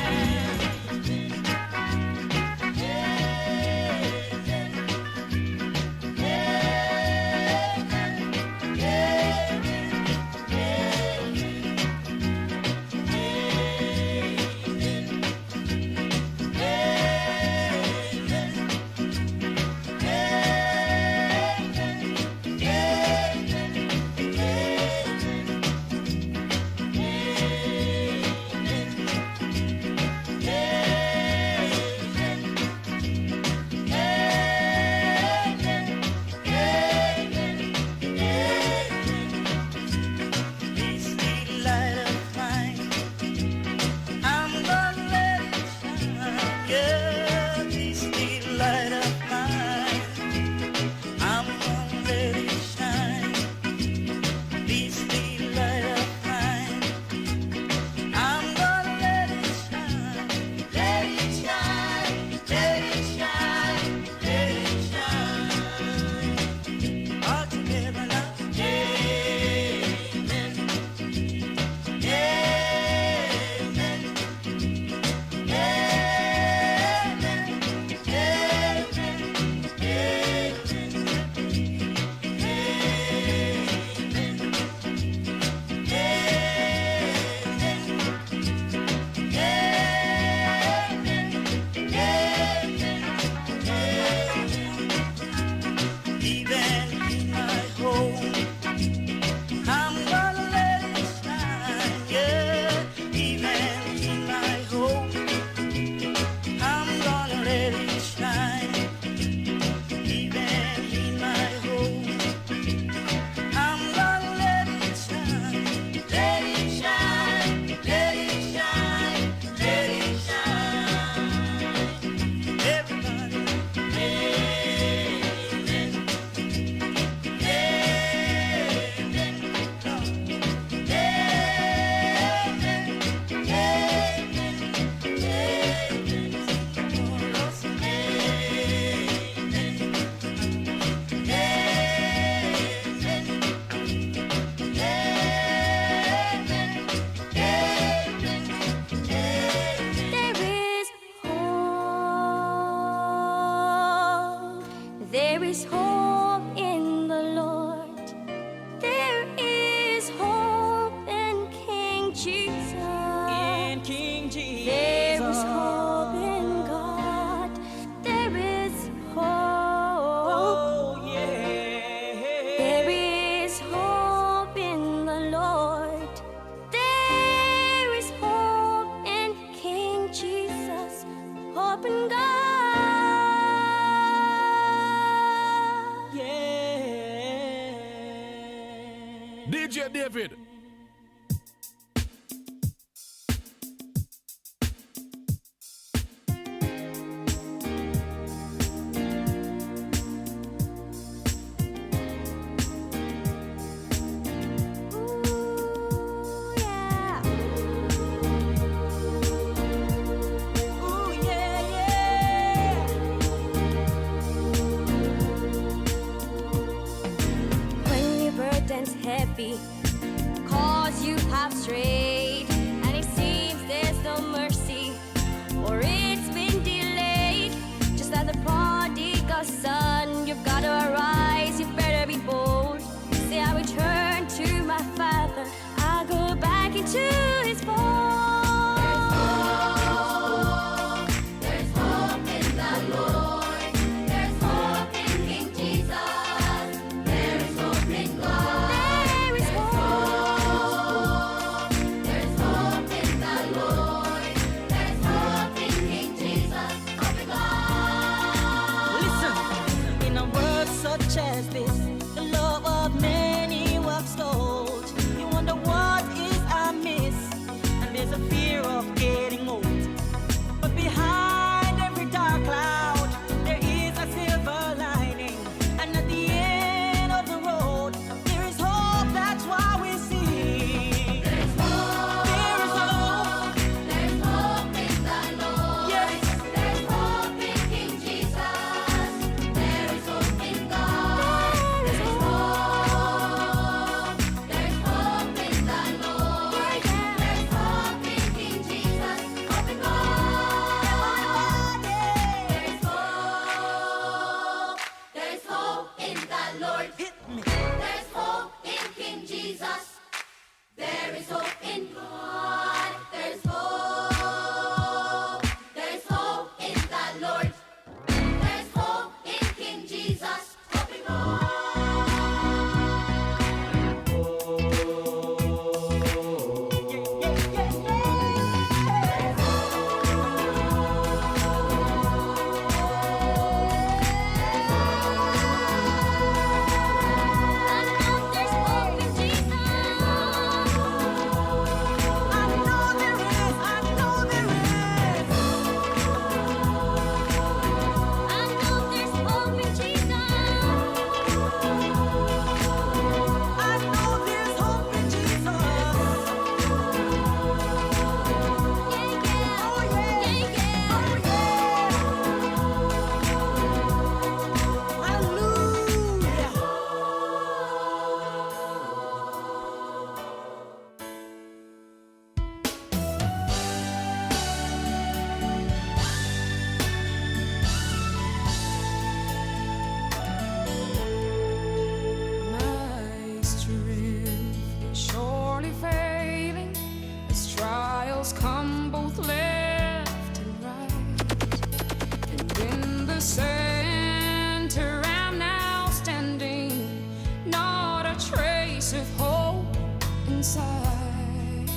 There is hope in the Lord. There is hope in King Jesus. In King Jesus. There is hope in God. There is hope. Oh, yeah. There is hope in the Lord. There is hope in King Jesus. Hope in God. DJ David. Heavy, cause you have strayed, and it seems there's no mercy, or it's been delayed. Just like the prodigal son, you've got to arise, you better be bold. Say, I return to my father, I'll go back into his fold. There's hope in the Lord. There's hope in King Jesus. There is hope in God. trials come both left and right. And in the center am now standing, not a trace of hope inside.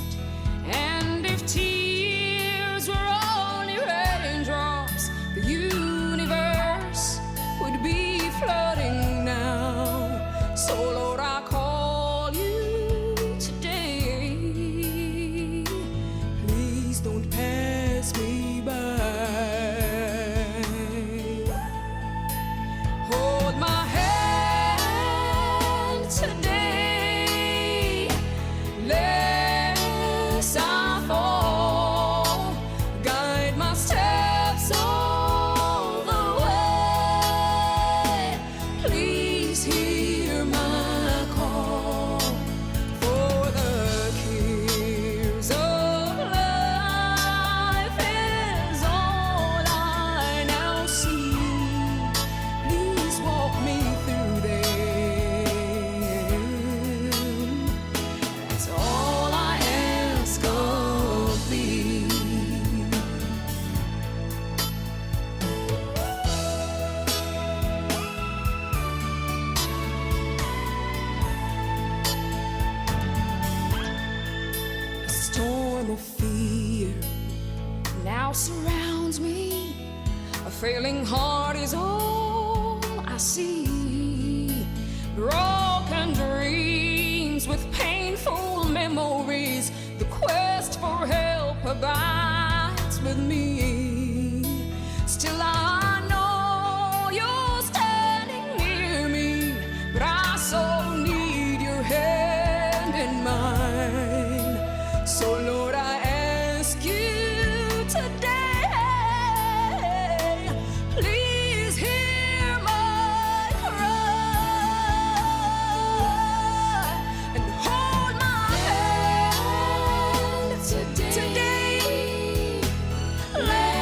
And if tears were only raindrops, the universe would be flooding now. So Lord, I call you today. Please don't pass me by. Hold my hand today, lest I fall. Guide my steps all the way. Please hear my call, for the cares of life is all I now see. Please walk me through them. That's all I ask of thee. A storm of fear now surrounds me. A failing heart is all I see. Broken dreams with painful memories. The quest for help abides with me. Still I know you're standing near me, but I so need your hand in mine. So Lord, I ask you today, please hear my cry and hold my hand today. Let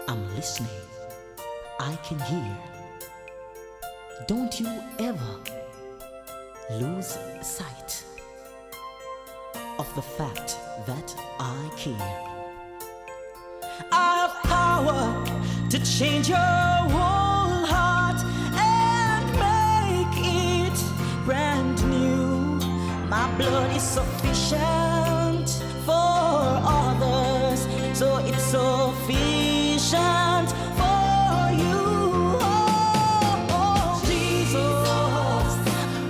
I'm listening. I can hear. Don't you ever lose sight of the fact that I care. I have power to change your whole heart and make it brand new. My blood is sufficient for others, so it's sufficient for you. Oh, Jesus,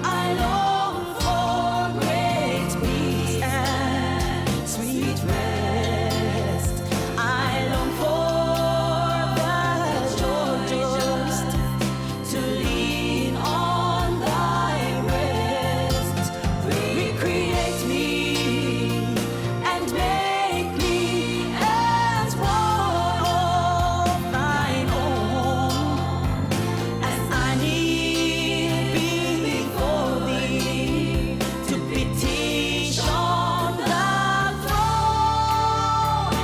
I long for great peace and sweet rest. I long for that joy just to lean on thy rest. Recreate me and make me as one of thine own, as I kneel before thee to petition the throne,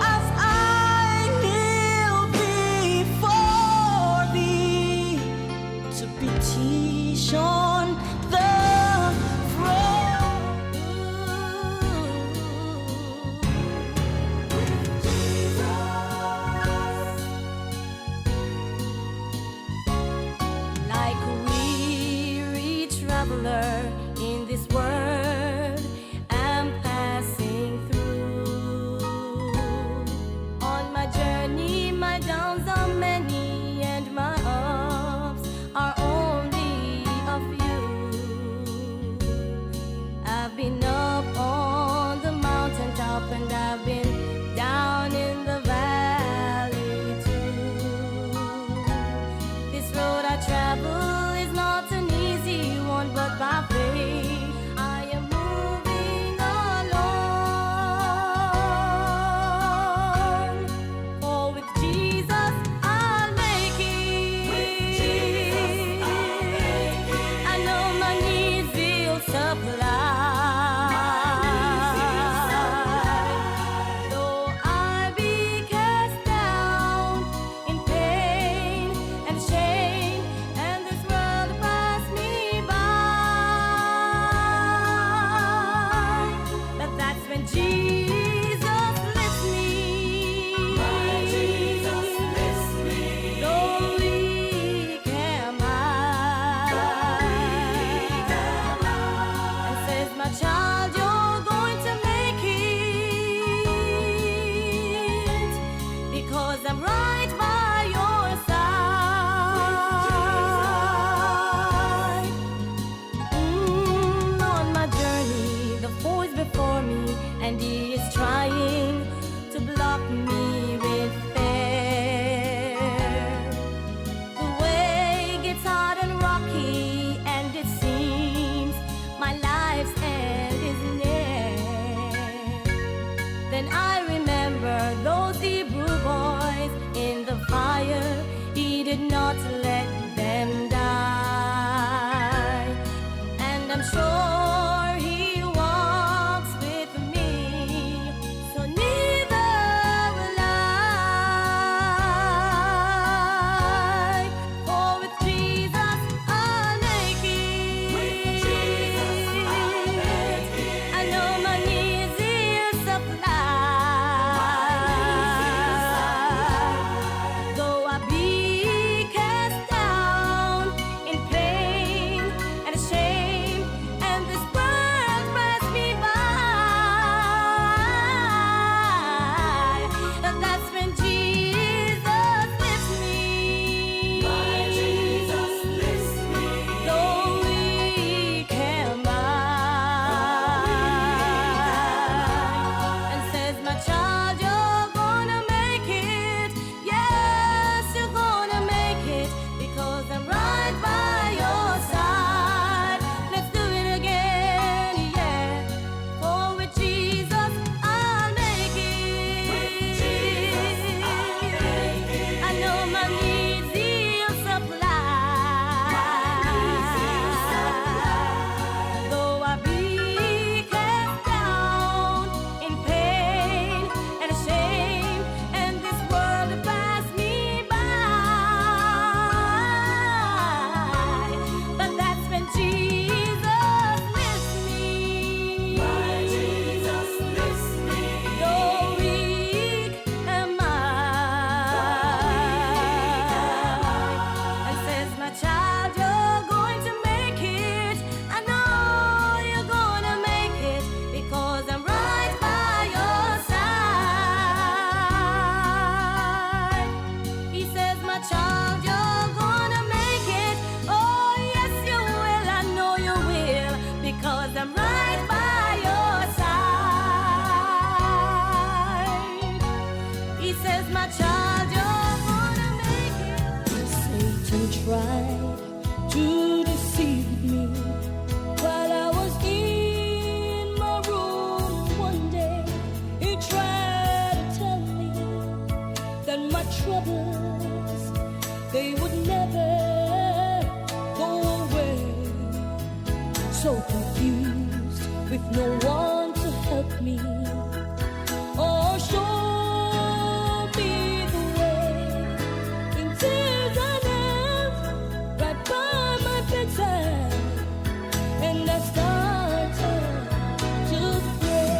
as I kneel before thee to petition the Like a weary traveler in this world I'm passing through. On my journey, my downs are many and my ups are only a few. I've been up on the mountaintop and I've been down in the valley too. This road I travel is not an easy one, but by faith I am moving along. For with Jesus I'll make it. I know my needs will supply. Though I be cast down in pain and shame, and this world pass me by, but that's when Jesus lifts me. Though weak am I, and says, my child, you're going to make it, because I'm right by your side. On my journey, the foe is before me, and he is trying to block me with fear. The way gets hard and rocky, and it seems my life's end is near. Then I remember those Hebrew boys in troubles, they would never go away. So confused with no one to help me or show me the way. In tears I knelt right by my bedside, and I started to pray,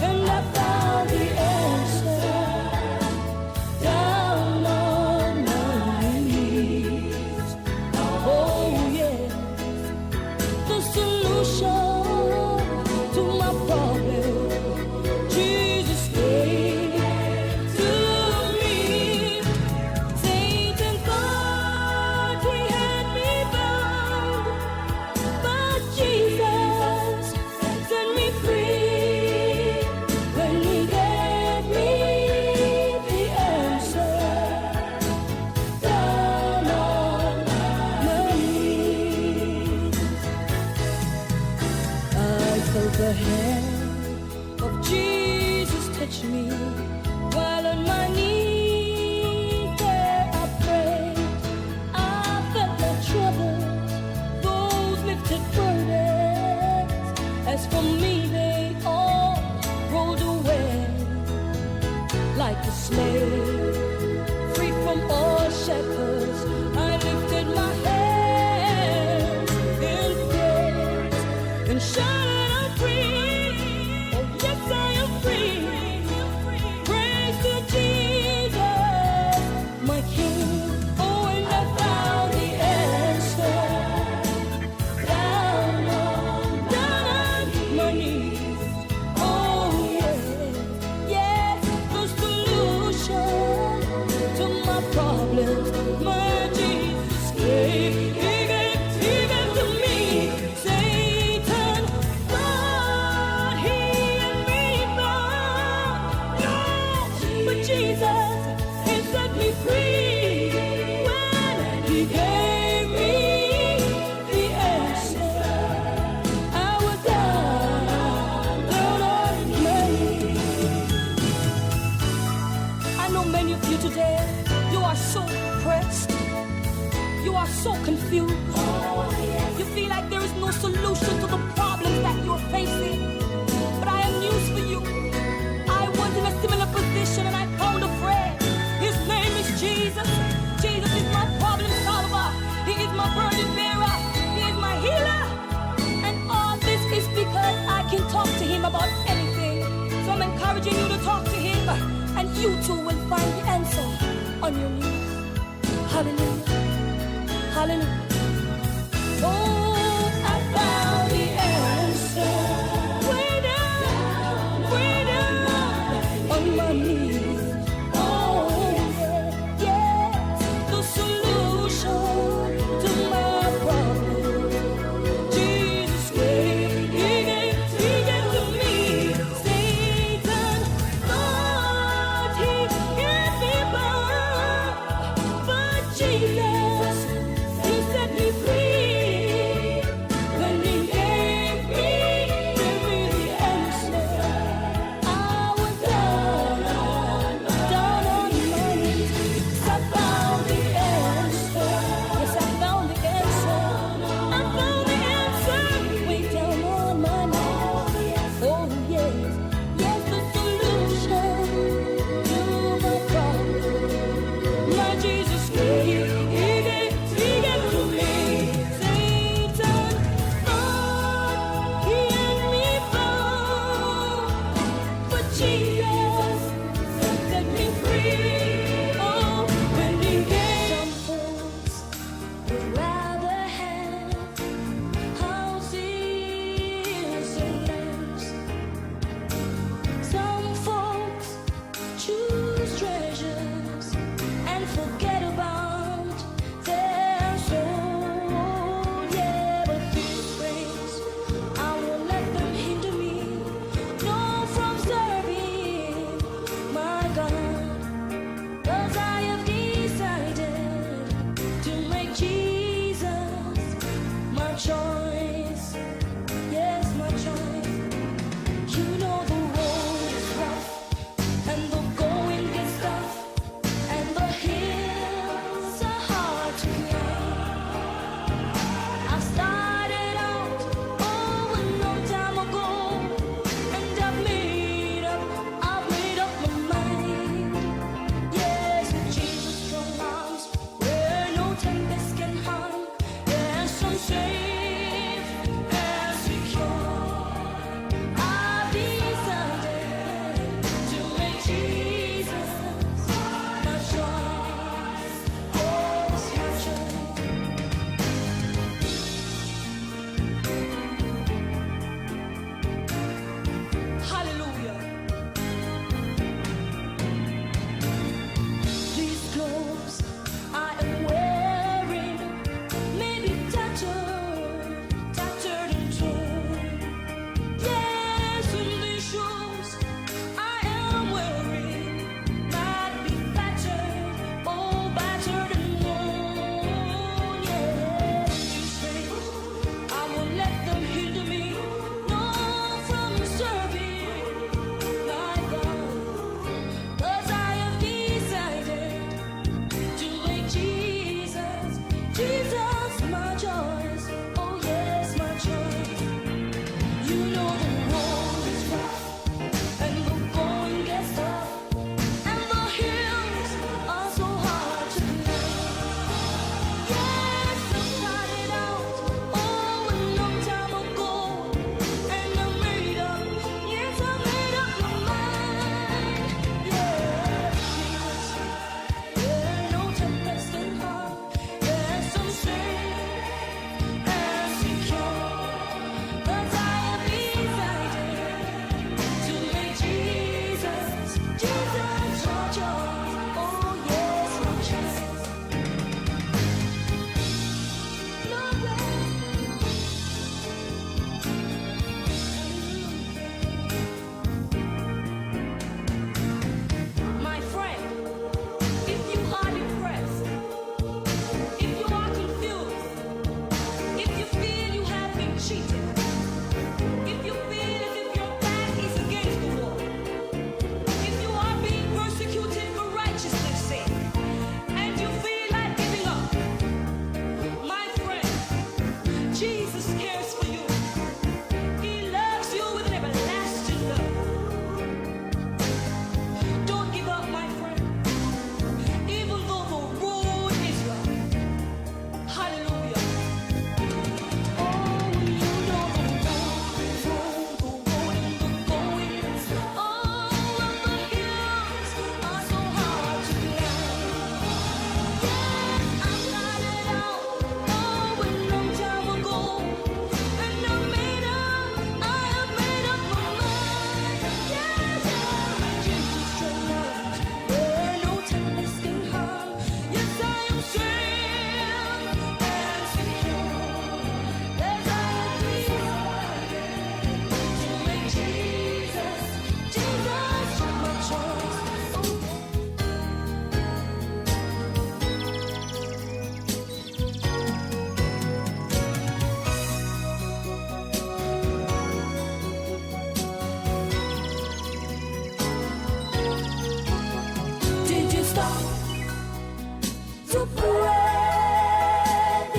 and I found the answer down on my knees. Oh yeah, the solution to my problem, Jesus gave to me. Satan thought he had me bound, but Jesus set me free when he gave me the answer down on my knees. I felt the hand of Jesus touch me while on my knees there I prayed. I felt the troubles, those lifted burdens. As for me, they all rolled away like a slave, free from all shackles. I lifted my hands in praise and shouted, I'm free. Oh yes, I am free. Praise to Jesus, my King. Oh, and I found the answer down on my knees. Oh yes, yes, the solution to my problems, my Jesus gave. He gave to me. Satan thought he had me bound, no, but Jesus, he set me free when he gave me the answer. I was down on my knees. I know many of you today, you are so depressed, you are so confused. You feel like there is no solution to the problems that you're facing. But I have news for you. I was in a similar position and I found a friend. His name is Jesus. Jesus is my problem solver. He is my burden bearer. He is my healer. And all this is because I can talk to him about anything. So I'm encouraging you to talk to him, and you too will find the answer on your knees. Hallelujah. Hallelujah. Oh, I found the answer way down on my knees. Oh, yes, the solution to my problem, Jesus gave. He gave to me. Satan thought he had me bound, but Jesus, he set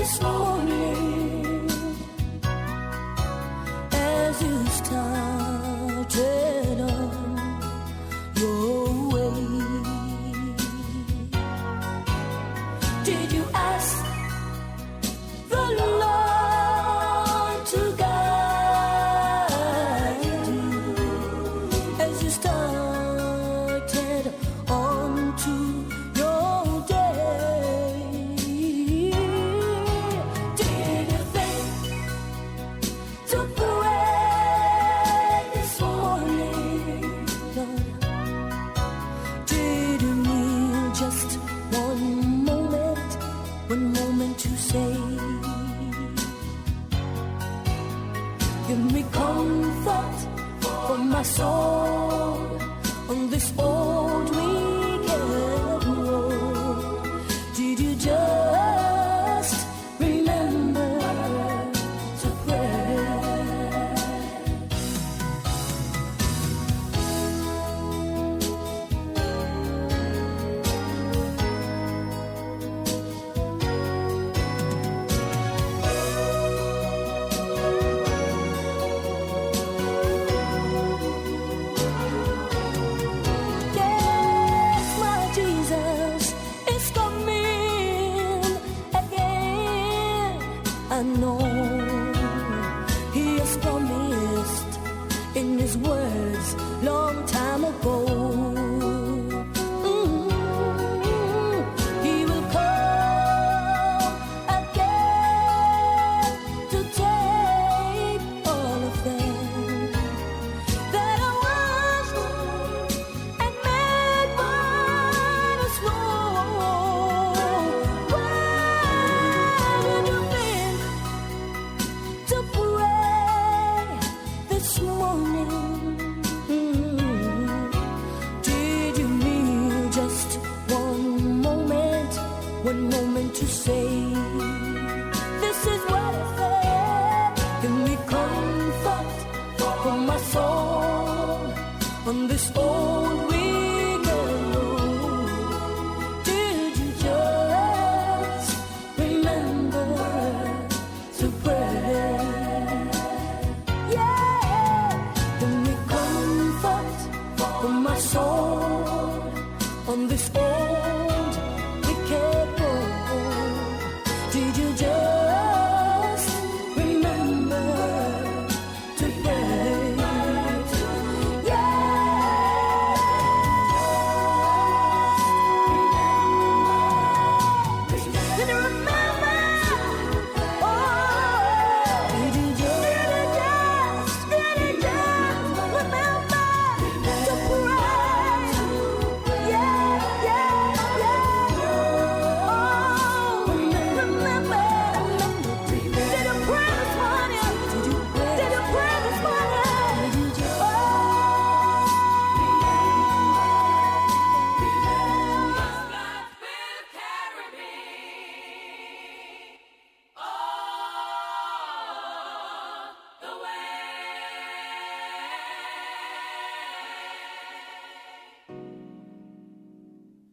this morning as you started on your way. Did you ask the Lord to guide you as you started on to your day? Did you think to pray this morning, Lord? Did you need just one moment to say, give me comfort for my soul on this old wicked road? Did you just remember to pray? Yes, my Jesus is coming again. I know He has promised in His words long time ago. He will come again to take all of them that I was and made white as snow. Where did you think to pray this morning? Did you need just one moment to say, this is what I said, give me comfort for my soul on this old wicked road? Did you just remember to pray? Yeah, give me comfort for my soul on this old wicked road. Did you just remember to pray? Yeah. Did you remember? Oh, did you just remember to pray? Yeah, yeah, yeah. Oh, remember. Did you pray this morning? Did you pray this morning? Oh.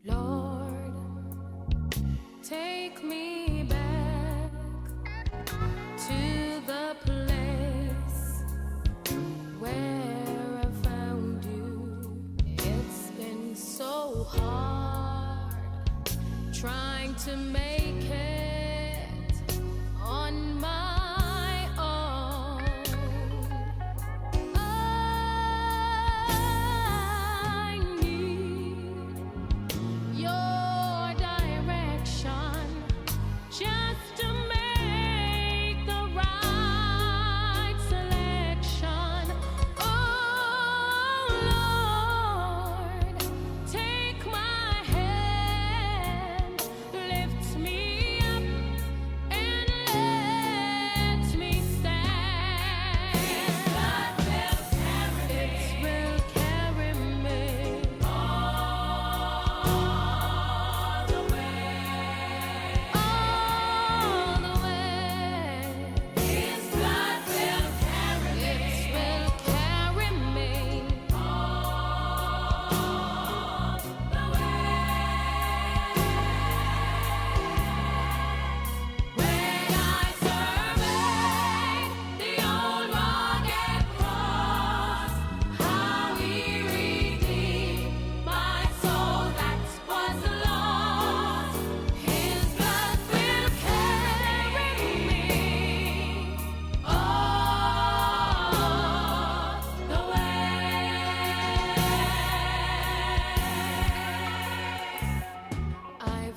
Lord, take me back to the place where I found you. It's been so hard trying to make it on my own. I need your direction just to make the right selection. Oh Lord, take my hand, lift me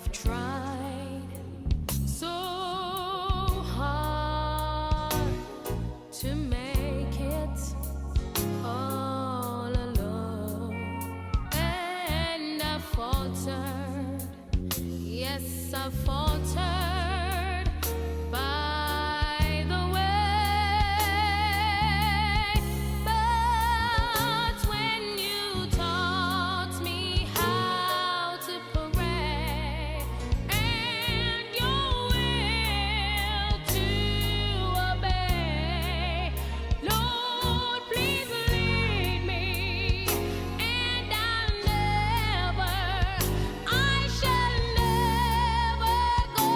I've tried so hard to make it all alone, and I faltered. Yes, I faltered by the way. But when you taught me how to pray and your will to obey, Lord, please lead me, and I shall never go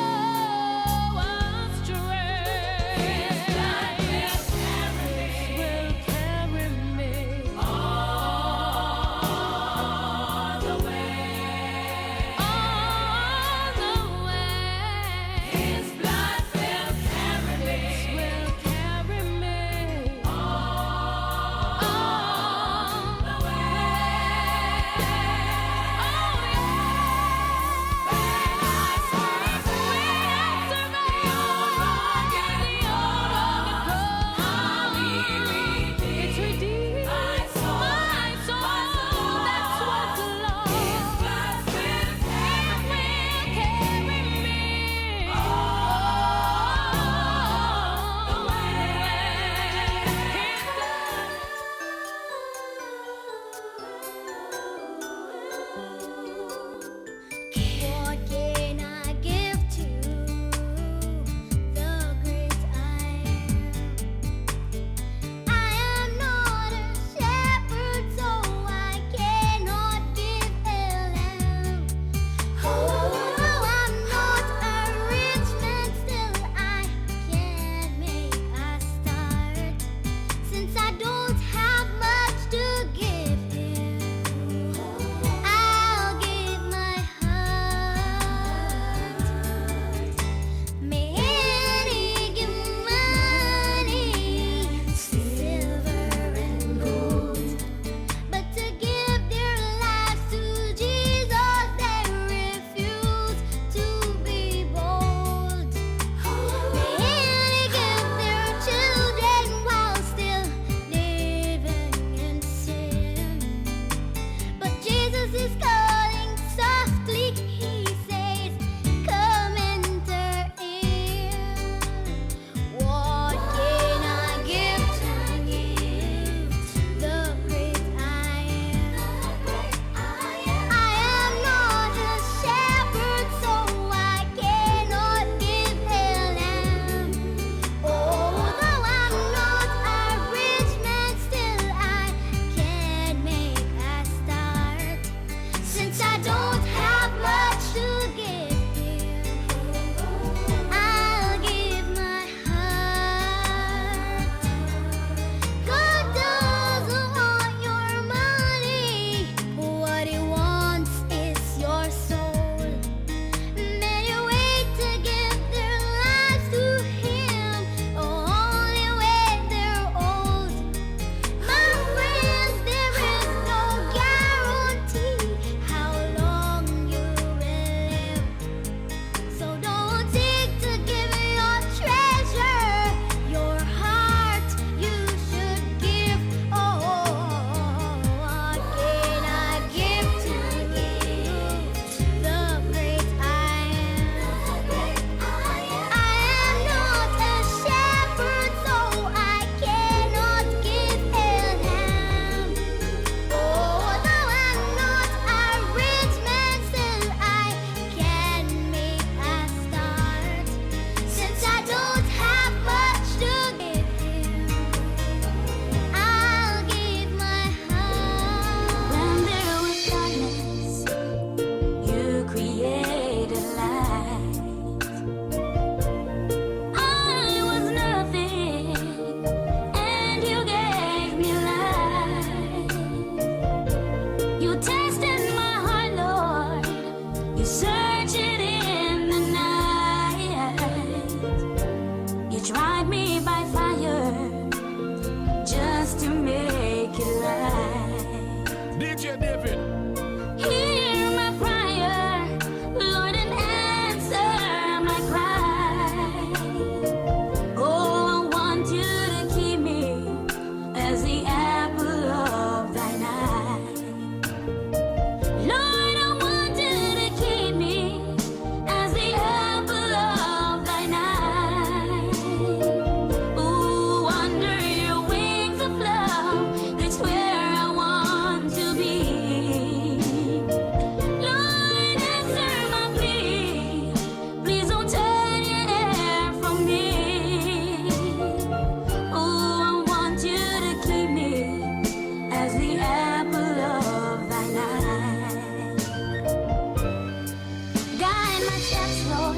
steps, Lord.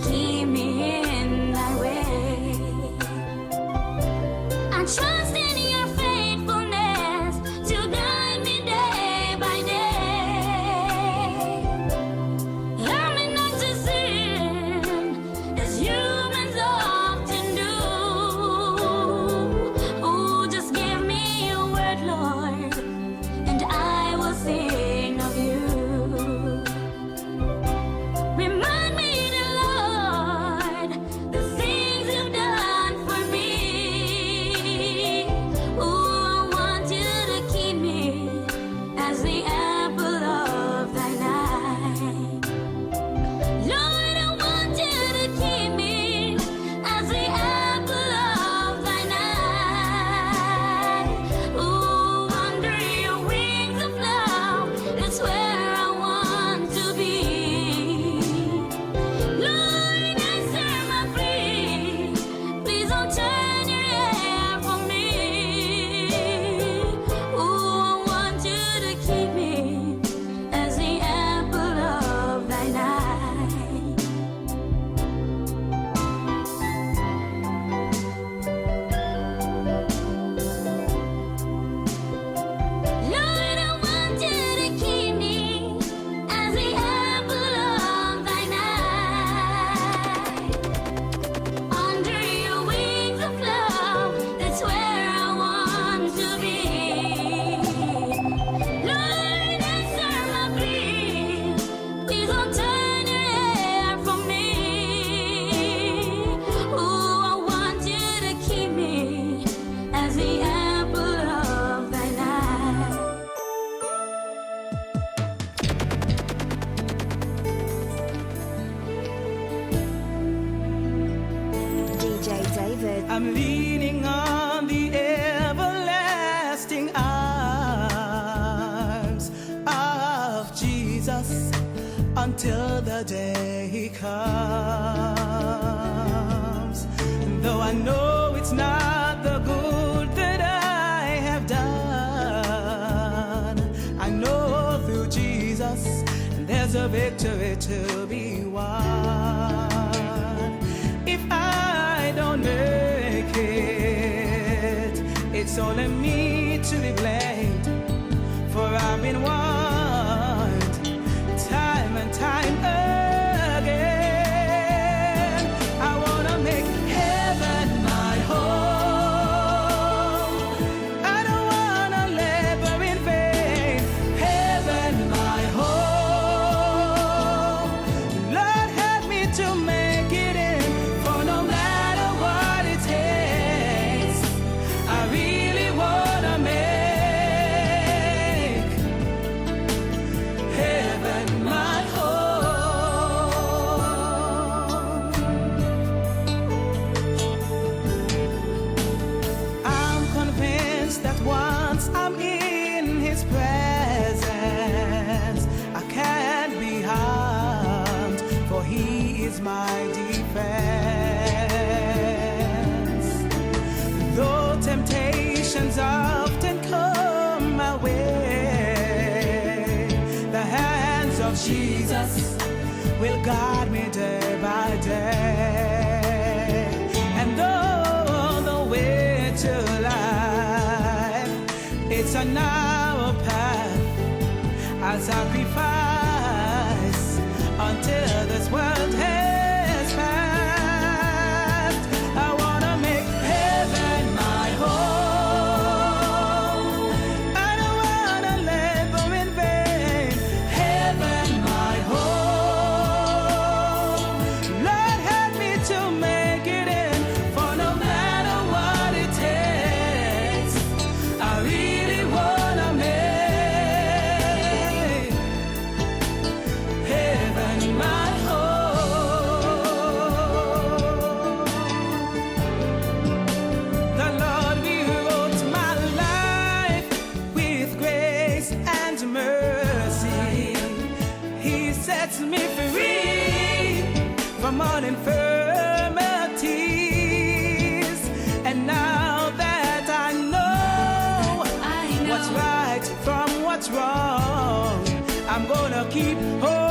Keep me in thy way. I trust in your faithfulness to guide me day by day. Help me not to sin as humans often do. Oh, just give me your word, Lord, and I will sing of you. Remind me, dear Lord, the things you've done for me. Oh, I want you to keep me as the apple of thine eye. Lord, I want you to keep me as the apple of thine eye. Oh, under your wings of love, that's where I want to be. Lord, answer my plea. Please don't turn your ear from me. Oh, I want you to keep me as the apple of thine eye. Lord, I want you to keep me as the apple of thine eye. Under your wings of love, that's where I want to be. Lord, answer my plea. Please don't turn your ear from me. Oh, I want you to keep me as the apple of thine eye. DJ David. I'm leaning on the everlasting arms of Jesus until the day he comes. And though I know it's not the good that I have done, I know through Jesus there's a victory to be won. If I don't make it, it's only me to be blamed, for I've been warned time and time again. I wanna make heaven my home. I don't wanna labor in vain. Heaven my home. Lord, help me to make it in, for no matter what it takes, I really wanna make heaven my home. I'm convinced that once I'm in his presence, I can't be harmed, for he is my defense. Though temptations often come my way, the hands of Jesus will guide me day by day. And though the way to life, it's a narrow path, I'll sacrifice until this world has passed. I wanna make heaven my home. I don't wanna labor in vain. Heaven my home. Lord, help me to make it in, for no matter what it takes, I really wanna make heaven my home. The Lord rewrote my life with grace and mercy. He sets me free from all infirmities. And now that I know what's right from what's wrong, I'm gonna keep holding